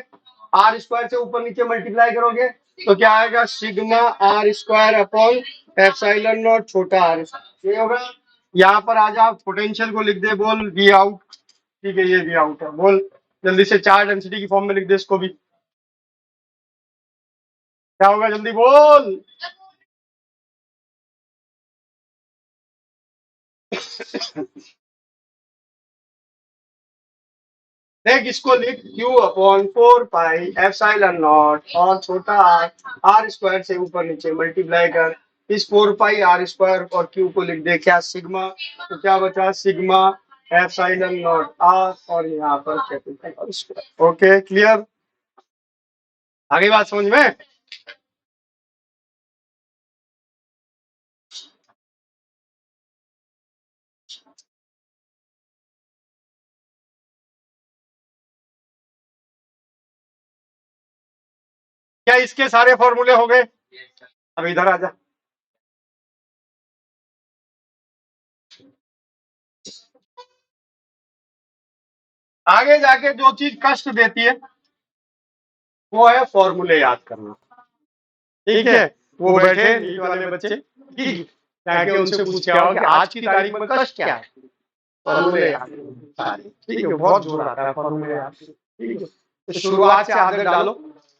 R² से ऊपर नीचे मल्टीप्लाई करोगे तो क्या आएगा? Sigma R² upon epsilon not छोटा r। ये होगा। यहाँ पर आ जा, पोटेंशियल को लिख दे, बोल वी आउट। ठीक है, ये वी आउट है। बोल जल्दी से चार्ज डेंसिटी की फॉर्म में लिख दे इसको भी। क्या होगा? जल्दी बोल। देख, इसको लिख Q/4πε0 और छोटा R² से ऊपर नीचे मल्टीप्लाई कर। इस 4πr² और Q को लिख दे क्या? सिग्मा। तो क्या बचा? सिग्मा एप्सिलॉन नॉट R और यहाँ पर कैपिटल R²। Okay, clear? आगे बात समझ में? क्या इसके सारे फॉर्मूले हो गए? अब इधर आ जा। आगे जाके जो चीज कष्ट देती है वो है फॉर्मूले याद करना। ठीक है, वो बैठे नीट वाले बच्चे, ठीक, जाके उनसे पूछ के आओ कि आज की तारीख में कष्ट क्या है? फॉर्मूले याद सारे। ठीक है, बहुत जोर आता है फॉर्मूले याद। ठीक है, तो शुरुआत से आदत डालो,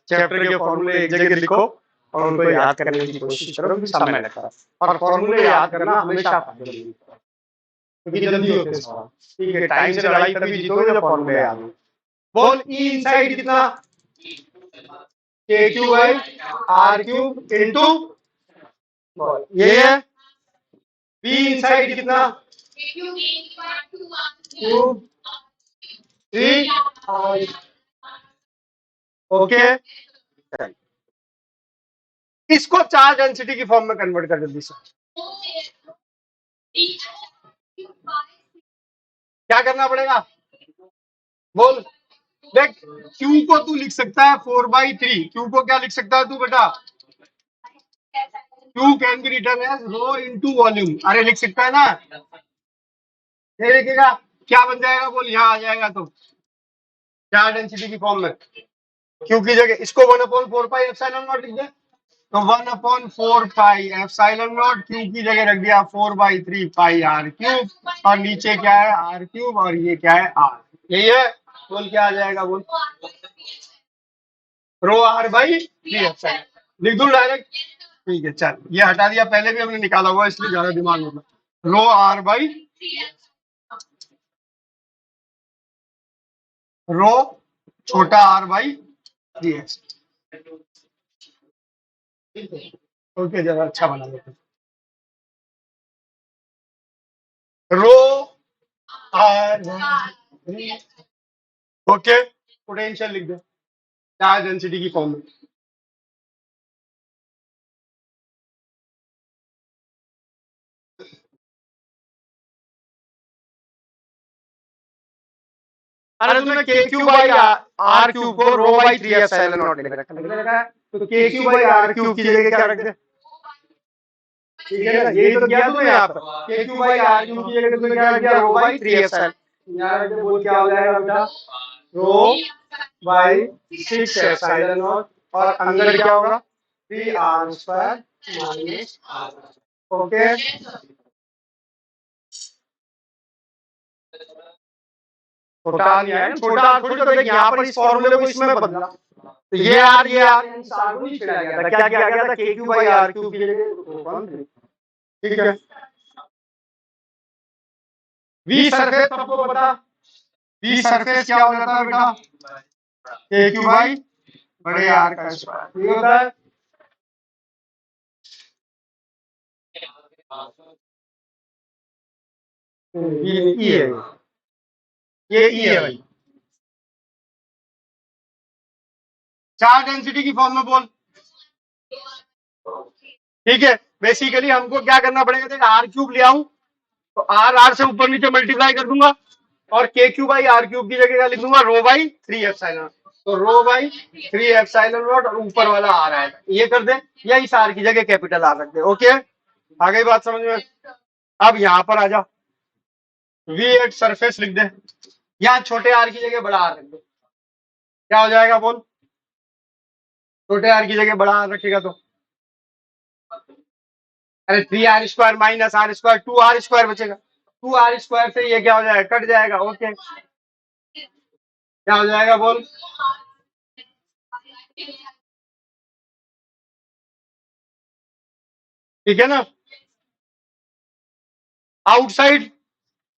चैप्टर के फॉर्मूले एक जगह लिखो और उनको याद करने की कोशिश करो कि समय लगता है। और फॉर्मूले याद करना हमेशा फायदेमंद है क्योंकि जल्दी होते हैं सवाल। ठीक है, टाइम से लड़ाई तभी जीतोगे जब फॉर्मूले याद हो। बोल ई इनसाइड कितना? KQ/R³ इनटू ये है। बी इनसाइड कितना? क्यूब 3। ओके, इसको चार्ज डेंसिटी की फॉर्म में कन्वर्ट कर जल्दी से। क्या करना पड़ेगा? बोल। देख, क्यू को तू लिख सकता है 4/3। क्यू को क्या लिख सकता है तू बेटा? Q can be written as rho into volume. अरे लिख सकता है ना? ये लिखेगा, क्या बन जाएगा? बोल, यहाँ आ जाएगा तो चार्ज डेंसिटी की फॉर्म में। क्यू की जगह इसको 1/4πε0 लिख दे। तो 1/4 पाई एप्सिलॉन नॉट क्यू की जगह रख दिया 4/3 पाई आर क्यूब, और नीचे क्या है आर क्यूब, और ये क्या है आर। यही है। बोल क्या आ जाएगा बोल। रो आर बाई थ्री एप्सिलॉन। लिख दूं डायरेक्ट। ठीक है चल, ये हटा दिया, पहले भी हमने निकाला हुआ इसलिए ज्यादा दिमाग होगा। रो आर बाई रो छोटा R by three X. Okay जरा अच्छा बना लेते हैं। Rho are. ओके पोटेंशियल लिख दे चार्ज डेंसिटी की फॉर्म में। अरे तूने के क्यू बाई आर क्यूब को रो बाई थ्री एप्सिलॉन नॉट लिख रखा है, तो k Q by R cube की जगह क्या रख दे। ठीक है ना, यही तो किया तूने यहाँ पर, K Q by R cube की जगह तूने क्या रख दिया रो बाई थ्री एप्सिलॉन। यहाँ रख दे, बोल क्या हो जाएगा बेटा, रो बाई सिक्स एप्सिलॉन नॉट, और अंदर क्या होगा 3r² माइनस आर। ओके छोटा आर नहीं आया, छोटा आर थोड़ी, तो देख यहाँ पर इस फॉर्मूले को इसमें बदला, तो ये आर इस आर को नहीं छेड़ा गया था, क्या किया गया था के क्यू बाई आर क्यूब की जगह। ठीक है। वी सरफेस सबको पता, वी सरफेस क्या हो जाता है बेटा, के क्यू बाई बड़े आर का स्क्वायर। ये होता है। ये ई है, ये ई है भाई। चार्ज डेंसिटी की फॉर्म में बोल। ठीक है, बेसिकली हमको क्या करना पड़ेगा, देख आर क्यूब ले आऊं तो आर आर से ऊपर नीचे मल्टीप्लाई कर दूंगा, और के क्यू बाई आर क्यूब की जगह क्या लिख दूंगा रो बाई थ्री एप्सिलॉन। तो रो बाई थ्री एप्सिलॉन नॉट, और ऊपर वाला आर आएगा, ये कर दे, या इस आर की जगह कैपिटल आर रख दे। ओके आ गई बात समझ में। अब यहाँ पर आ जा, वी एट सरफेस लिख दे, यहाँ छोटे आर की जगह बड़ा आर रख दे, क्या हो जाएगा बोल। छोटे आर की जगह बड़ा आर रखेगा तो अरे 3r² माइनस r², 2r² बचेगा, 2r² से ये क्या हो जाएगा, कट जाएगा। ओके क्या हो जाएगा बोल। ठीक है ना, आउटसाइड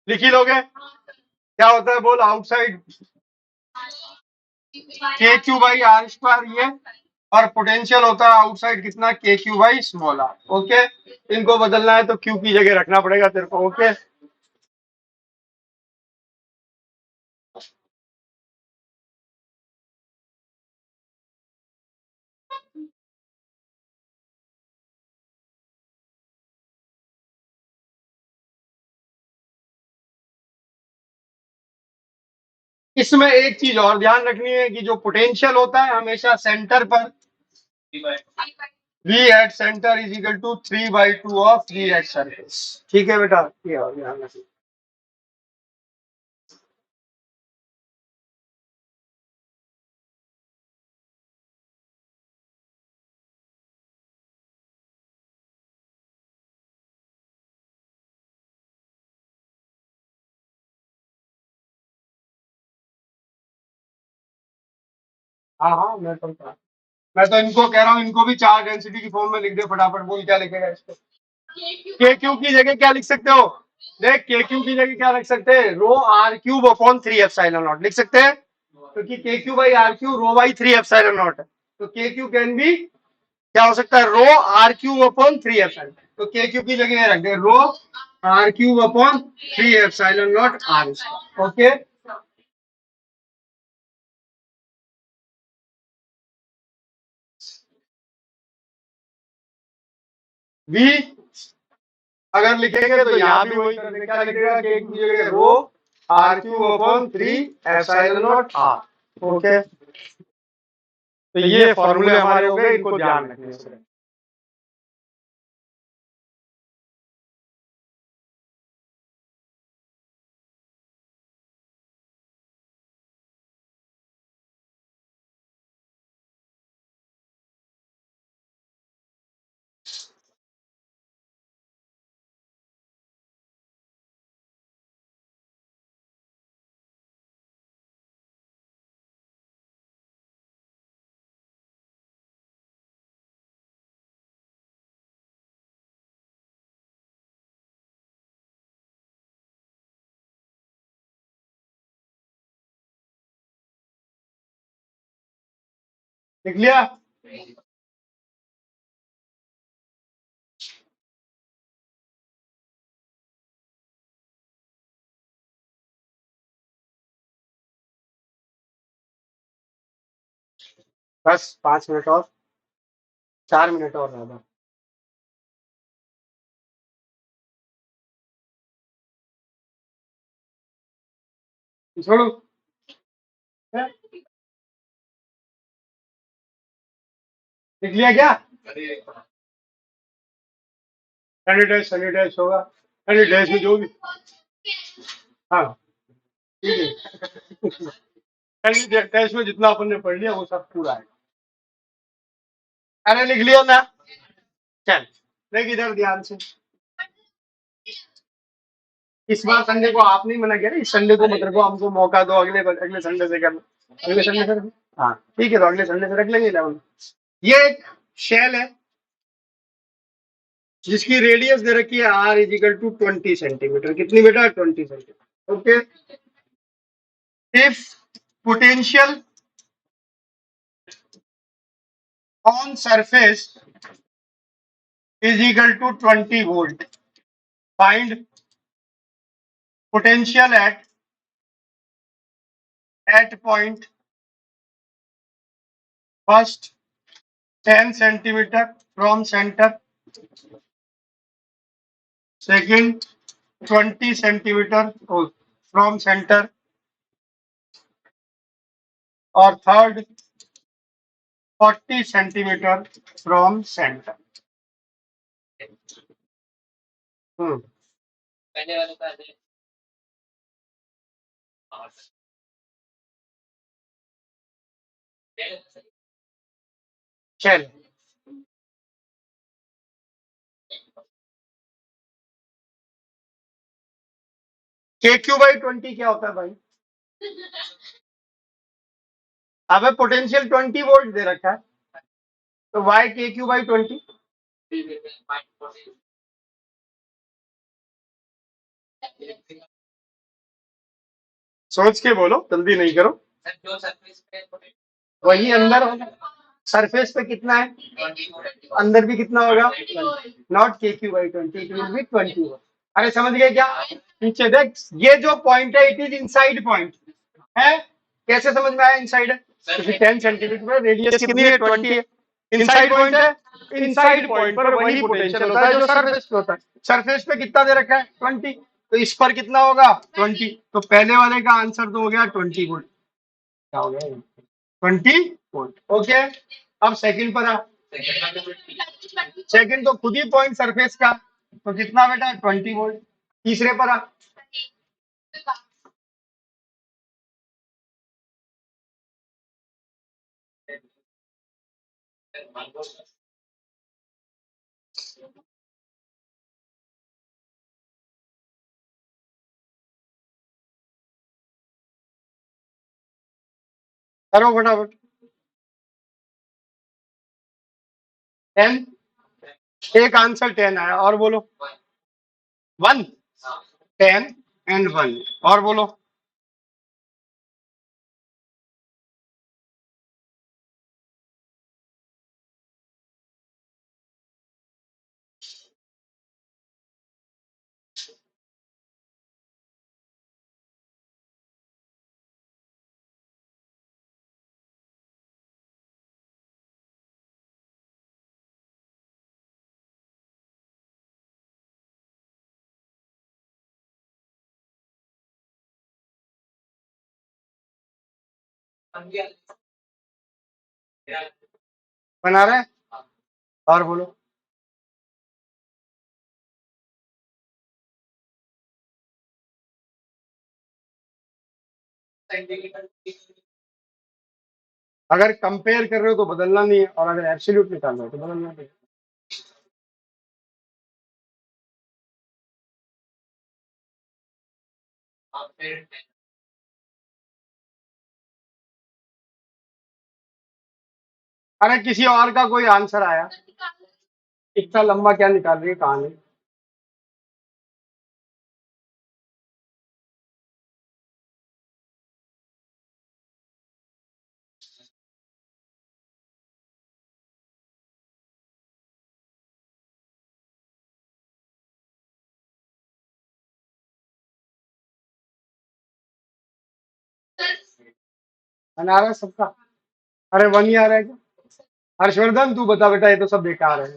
लिख ही लोगे, क्या होता है बोल आउटसाइड, के क्यू बाई r² ये, और पोटेंशियल होता है आउटसाइड कितना, K Q by small R. Okay इनको बदलना है तो क्यू की जगह रखना पड़ेगा तेरे को। ओके इसमें एक चीज और ध्यान रखनी है कि जो पोटेंशियल होता है हमेशा सेंटर पर, V at centre is equal to 3/2 of V at surface. ठीक है बेटा, ये और ध्यान रखना। हाँ हाँ मैं तो इनको कह रहा हूँ, इनको भी चार्ज डेंसिटी की फॉर्म में लिख दे फटाफट। बोल क्या लिखेगा इसको, के क्यू की जगह क्या लिख सकते हो, देख के क्यू की जगह क्या लिख सकते हैं, rho r cube upon three epsilon not लिख सकते हैं, क्योंकि k Q by r q rho by three epsilon not है, तो के क्यू कैन बी क्या हो सकता है, rho r cube upon three epsilon. तो के क्यू की जगह रख दे rho r cube upon three epsilon not r. Okay b अगर लिखेंगे तो यहाँ भी वही कर दे, क्या लिखेगा, के की जगह rho r cube upon three epsilon not r. Okay तो ये फॉर्मूले हमारे हो गए, इनको ध्यान रखने से। लिख लिया? बस 5 मिनट और, 4 मिनट और ज्यादा। छोड़ो। लिख लिया क्या? सैनिटाइज होगा, सैनिटाइज में जो भी। हाँ ठीक है। सैनिटाइज में जितना अपन ने पढ़ लिया वो सब पूरा है। अरे लिख लिया ना? चल देख इधर ध्यान से। इस बार संडे को आपने ही मना किया ना, इस संडे को मत रखो, हमको मौका दो, अगले अगले संडे से कर लो। अगले संडे से रखो। हाँ ठीक है, तो अगले संडे से रख लेंगे 11। ये एक शेल है जिसकी रेडियस दे रखी है R = 20 सेंटीमीटर। कितनी बेटा? 20 centimetre. Okay. If potential on surface = 20 volt, find potential at point first 10 centimetre from centre, second 20 centimetre from centre, और थर्ड 40 सेंटीमीटर फ्रॉम सेंटर। हम्म। चल KQ/20 क्या होता है भाई? अब पोटेंशियल 20 वोल्ट दे रखा है, तो वाई KQ/20? सोच के बोलो, जल्दी नहीं करो। वही अंदर होगा। सरफेस पे कितना है? अंदर भी कितना होगा? Not KQ/20, it will be 20। अरे समझ गए क्या? नीचे देख, ये जो पॉइंट है इट इज इनसाइड पॉइंट है। कैसे समझ में आया इनसाइड है? क्योंकि 10 सेंटीमीटर रेडियस कितनी है? 20 है। इनसाइड पॉइंट है। इनसाइड पॉइंट पर वही पोटेंशियल होता है जो सरफेस पे होता है। सरफेस पे कितना दे रखा है? 20। तो इस पर कितना होगा? 20। तो पहले वाले का आंसर तो हो गया 20 वोल्ट। क्या हो गया? 20 वोल्ट। ओके। अब सेकंड पर आ। सेकंड तो खुद ही पॉइंट सरफेस का, तो कितना बेटा? 20 वोल्ट। तीसरे पर आ। करो फटाफट। 10। एक आंसर 10 आया, और बोलो। 1। 10 and 1, और बोलो। बना रहे? और बोलो। अगर कंपेयर कर रहे हो तो बदलना नहीं है, और अगर एब्सोल्यूट निकाल रहे हो तो बदलना नहीं है। अरे किसी और का कोई आंसर आया? इतना लंबा क्या निकाल रही है कहानी? आ रहा है सबका? अरे वन ही आ रहा है क्या? हर्षवर्धन तू बता बेटा, ये तो सब बेकार है।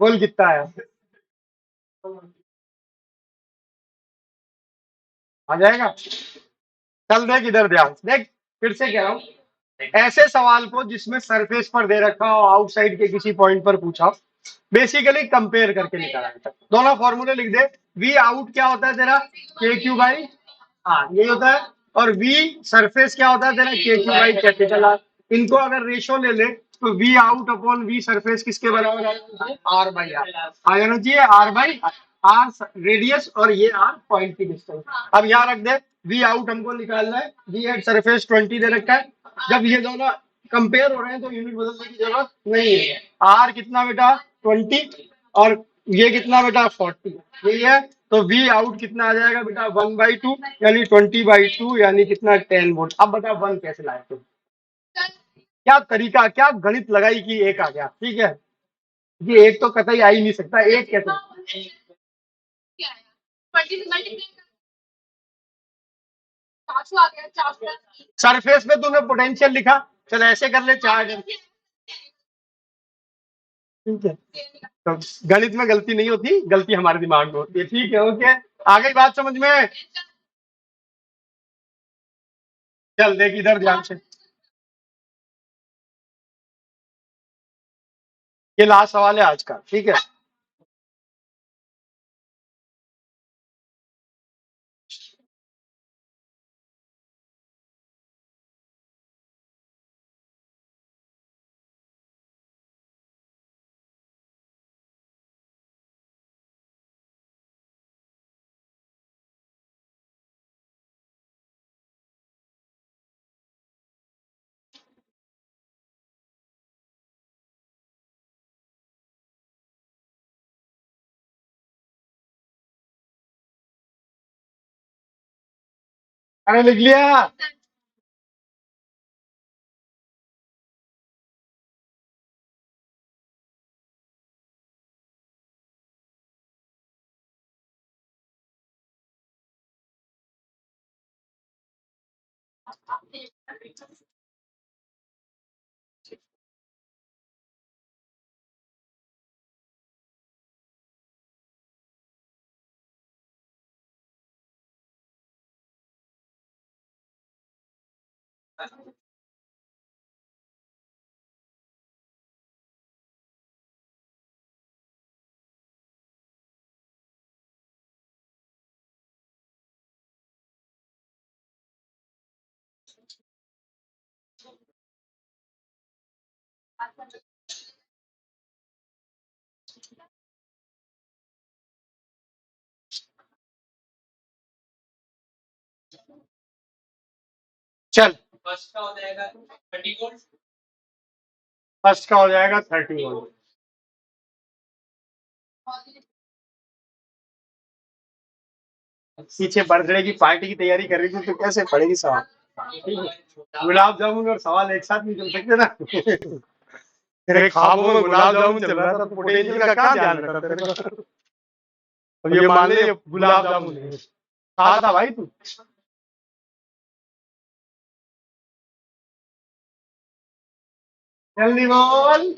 बोल कितना है? आ जाएगा? चल देख इधर ध्यान देख, फिर से कह रहा हूँ, ऐसे सवाल को जिसमें सरफेस पर दे रखा हो, आउटसाइड के किसी पॉइंट पर पूछा हो, बेसिकली कंपेयर करके निकाला जाता है। दोनों फॉर्मूले लिख दे। वी आउट क्या होता है तेरा? के क्यू बाई, हाँ यही होता है। और वी सरफेस क्या होता है तेरा? K Q by capital are. इनको अगर रेशो ले ले तो V out upon V surface किसके बराबर है? आर बाई आर आ जाना चाहिए। आर बाई आर रेडियस और ये आर पॉइंट की डिस्टेंस। अब यहाँ रख दे, वी आउट हमको निकालना है, वी एट सरफेस 20 दे रखा है। जब ये दोनों कंपेयर हो रहे हैं तो यूनिट बदलने की जरूरत नहीं है। आर कितना बेटा? 20, और ये कितना बेटा? 40। यही है। तो वी आउट कितना आ जाएगा बेटा? 1/2 यानी 20/2 यानी कितना? 10 वोल्ट। अब बता वन कैसे लाए तुम? क्या तरीका, क्या गणित लगाई कि एक आ गया? ठीक है, ये एक तो कतई आ ही नहीं सकता, एक कैसे? सरफेस पे तूने पोटेंशियल लिखा, चल ऐसे कर ले, चार्ज। ठीक है, तो गणित में गलती नहीं होती, गलती हमारे दिमाग में होती है। ठीक है, ओके। आगे बात समझ में? चल देख इधर ध्यान से, ये लास्ट सवाल है आज का। ठीक है, मैंने लिख लिया। चल फर्स्ट का हो जाएगा 30 वोल्ट। पीछे बर्थडे की पार्टी की तैयारी कर रही थी तो कैसे पड़ेगी सवाल? ठीक है, गुलाब जामुन और सवाल एक साथ नहीं चल सकते ना। तेरे ख्वाबों में गुलाब जामुन चल रहा था तो पोटेंशियल का क्या ध्यान रखा तेरे को? अब ये मान ले, ये गुलाब जामुन है, कहा था भाई तू? जल्दी बोल।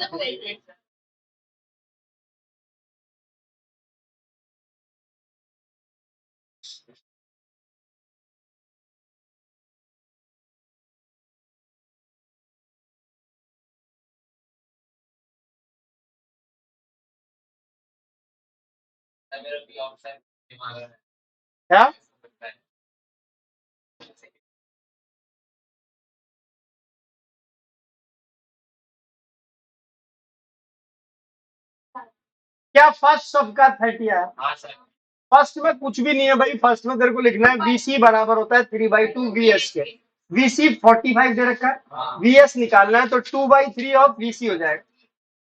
क्या? क्या फर्स्ट सबका 30 है? फर्स्ट में कुछ भी नहीं है भाई, फर्स्ट में तेरे को लिखना है वीसी बराबर होता है 3/2 वीएस के। वीसी 45 दे रखा है, वीएस निकालना है तो 2/3 ऑफ वीसी हो जाएगा।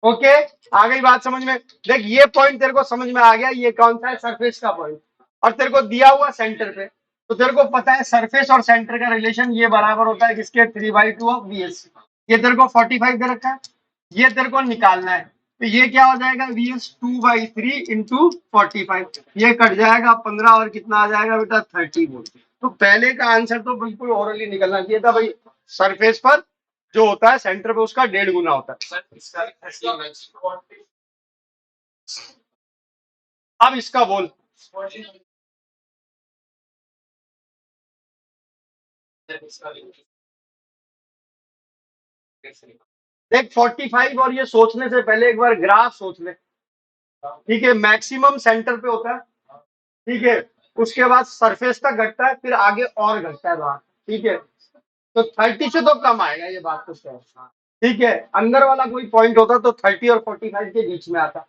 ओके, आ गई बात समझ में? देख ये पॉइंट तेरे को समझ में आ गया, ये कौन सा है? सरफेस का पॉइंट। और तेरे को दिया हुआ सेंटर पे, तो तेरे को पता है सरफेस और सेंटर का रिलेशन ये बराबर होता है किसके? 3/2 ऑफ वीएस। ये तेरे को 45 दे रखा है, ये तेरे को निकालना है। तो ये क्या हो जाएगा VS 2/3 इंटू 45, ये कट जाएगा 15 और कितना आ जाएगा बेटा 30 वोल्ट। तो पहले का आंसर तो बिल्कुल ओरली निकलना चाहिए था भाई, सरफेस पर जो होता है सेंटर पे उसका 1.5 गुना होता है। अब इसका बोल। देख 45 और ये सोचने से पहले एक बार ग्राफ सोच ले, ठीक है, मैक्सिमम सेंटर पे होता है, ठीक है, उसके बाद सरफेस तक घटता है, फिर आगे और घटता है बाहर, ठीक है, तो 30 से तो कम आएगा, ये बात तो सही है, ठीक है, अंदर वाला कोई पॉइंट होता तो 30 और 45 के बीच में आता।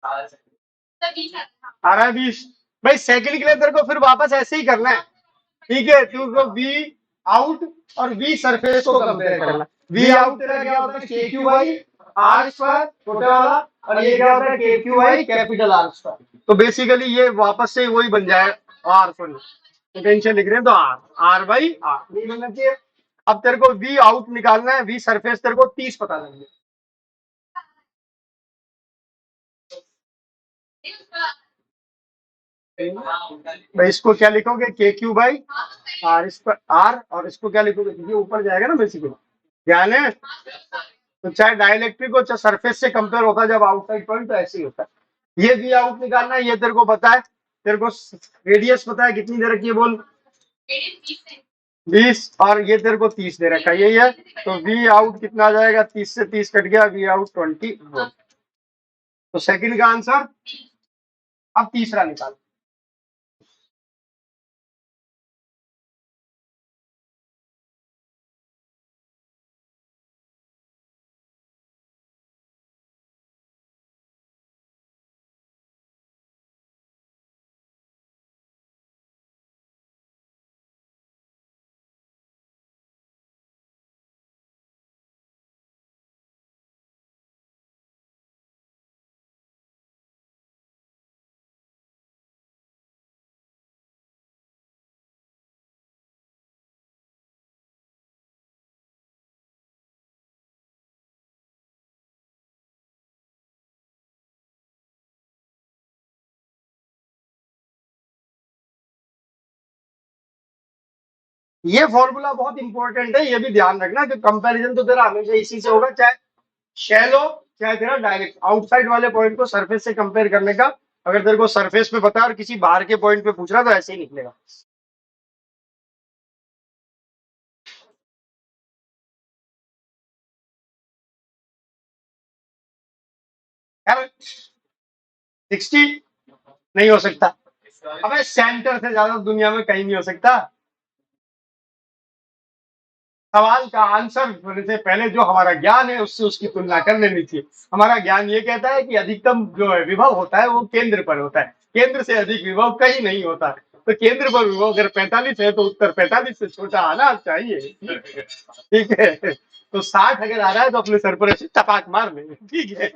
आ रहा है 20 भाई, सेकंड के लिए तेरे को फिर वापस ऐसे ही करना है, ठीक है, क्योंकि वी आउट और वी सरफेस को कंपेयर करना। वी आउट तेरा क्या होता है K Q by R square छोटा वाला, और ये क्या होता है K Q by capital R square. तो बेसिकली ये वापस से वही बन जाए आर, सॉरी पोटेंशियल लिख रहे हैं तो आर, आर बाई आर नहीं बनना चाहिए। अब तेरे को वी आउट निकालना है, वी सरफेस तेरे को 30 पता लग गया, भाई इसको क्या लिखोगे के क्यू बाई आर, इस पर आर, और इसको क्या लिखोगे, ये ऊपर जाएगा ना बेसिकली, ध्यान है। तो चाहे डाइलेक्ट्रिक हो चाहे सरफेस से कंपेयर होता है जब आउटसाइड पॉइंट, तो ऐसे ही होता है। ये वी आउट निकालना है, ये तेरे को पता है, तेरे को रेडियस पता है कितनी दे रखी है बोल, 20, और ये तेरे को 30 दे रखा है, यही है। तो वी आउट कितना आ जाएगा, 30 से 30 कट गया, वी आउट 20 वोल्ट। तो सेकंड का आंसर। अब तीसरा निकाल। ये फॉर्मूला बहुत इंपॉर्टेंट है, ये भी ध्यान रखना कि कंपैरिजन तो तेरा हमेशा इसी से होगा, चाहे शैलो चाहे तेरा डायरेक्ट। आउटसाइड वाले पॉइंट को सरफेस से कंपेयर करने का, अगर तेरे को सरफेस पे पता है और किसी बाहर के पॉइंट पे पूछ रहा तो ऐसे ही निकलेगा। यार 60 नहीं हो सकता, अबे सेंटर से ज्यादा दुनिया में कहीं नहीं हो सकता। सवाल का आंसर होने से पहले जो हमारा ज्ञान है उससे उसकी तुलना कर लेनी चाहिए। हमारा ज्ञान ये कहता है कि अधिकतम जो है विभव होता है वो केंद्र पर होता है, केंद्र से अधिक विभव कहीं नहीं होता। तो केंद्र पर विभव अगर 45 है तो उत्तर 45 से छोटा आना चाहिए, ठीक है। तो 60 अगर आ रहा है तो अपने सर पर ऐसे टपाक मार लेंगे, ठीक है,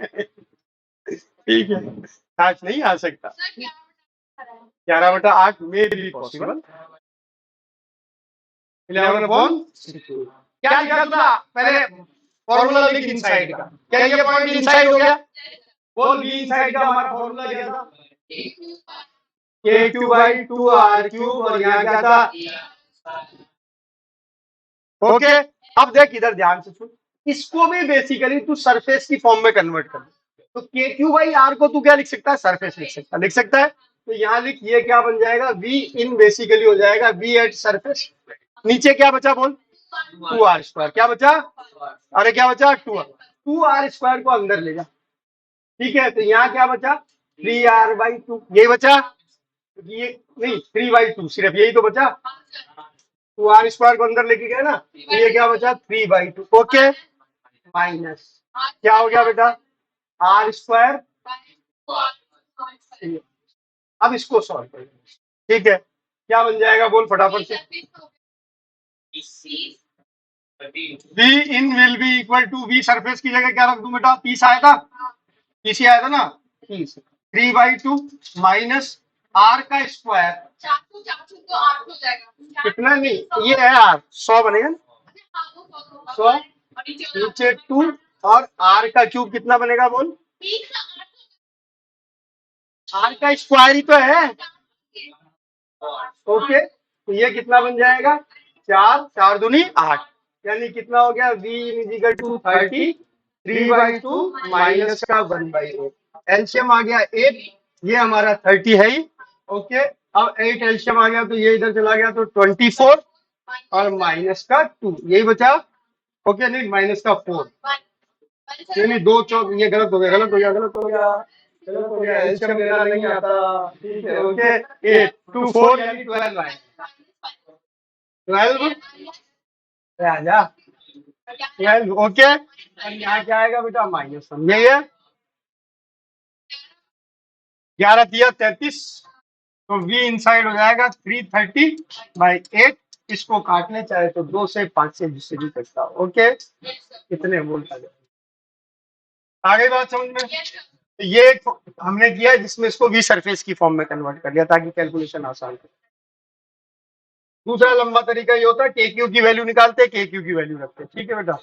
ठीक है, 60 नहीं आ सकता। 11/8 में भी पॉसिबल, 11/, क्या लिखा था पहले, फॉर्मूला लिख इनसाइड का, क्या ये पॉइंट इनसाइड हो गया, बोल बी इनसाइड का हमारा फॉर्मूला क्या था, के क्यू बाई 2 आर क्यूब, और यहाँ क्या था, ओके। अब देख इधर ध्यान से सुन, इसको भी बेसिकली तू सरफेस की फॉर्म में कन्वर्ट कर, तो के क्यू बाई आर को तू क्या लिख सकता है, सरफेस लिख सकता है। तो यहाँ लिख, ये क्या बन जाएगा, वी इन बेसिकली हो जाएगा वी एट सरफेस, नीचे क्या बचा बोल, 2 आर स्क्वायर, क्या बचा, अरे क्या बचा, 2 आर स्क्वायर को अंदर ले जा, ठीक है। तो यहाँ क्या बचा, 3r/2 यही बचा, ये नहीं 3/2 सिर्फ यही तो बचा, तो आर स्क्वायर को अंदर लेके गए ना, तो ये क्या बचा 3/2। ओके, माइनस क्या हो गया बेटा, आर स्क्वायर। अब इसको सॉल्व करेंगे, ठीक है, क्या बन जाएगा बोल फटाफट से। V in will be equal to, V surface की जगह क्या रख दूं बेटा, पीस आया था, पीसी आया था ना, पीस 3/2 माइनस आर का स्क्वायर, कितना नहीं ये है आर 100 बनेगा ना, 100 नीचे 2 और आर का क्यूब कितना बनेगा बोल, आर का स्क्वायर ही तो है। ओके, तो ये कितना बन जाएगा, 4 4 दूनी 8, यानी कितना हो गया, V इजिकल टू 30, 3/2 माइनस का 1/8, एलसीएम आ गया 8, ये हमारा 30 है ही। ओके, अब 8 एलसीएम आ गया तो ये इधर चला गया तो 24 और माइनस का 2 यही बचा। ओके, नहीं माइनस का 4, नहीं 2 चौक, ये गलत हो गया, गलत हो गया, गलत हो गया, गलत हो गया, एलसीएम लेना नहीं आता, ठीक है। ओके, 8 2 4 यानी 12 आए, 12 राजा 12। ओके, और यहाँ क्या आएगा बेटा, माइनस वन, यही है 11 दिया 33, तो V इनसाइड हो जाएगा 330/8, इसको काटने चाहे तो 2 से 5 से जिससे भी करता हो। ओके, कितने बोलता है, आ गई बात समझ में। तो ये एक हमने किया जिसमें इसको V सरफेस की फॉर्म में कन्वर्ट कर लिया ताकि कैलकुलेशन आसान हो। दूसरा लंबा तरीका ये होता है, के क्यू की वैल्यू निकालते, के क्यू की वैल्यू रखते, ठीक है बेटा।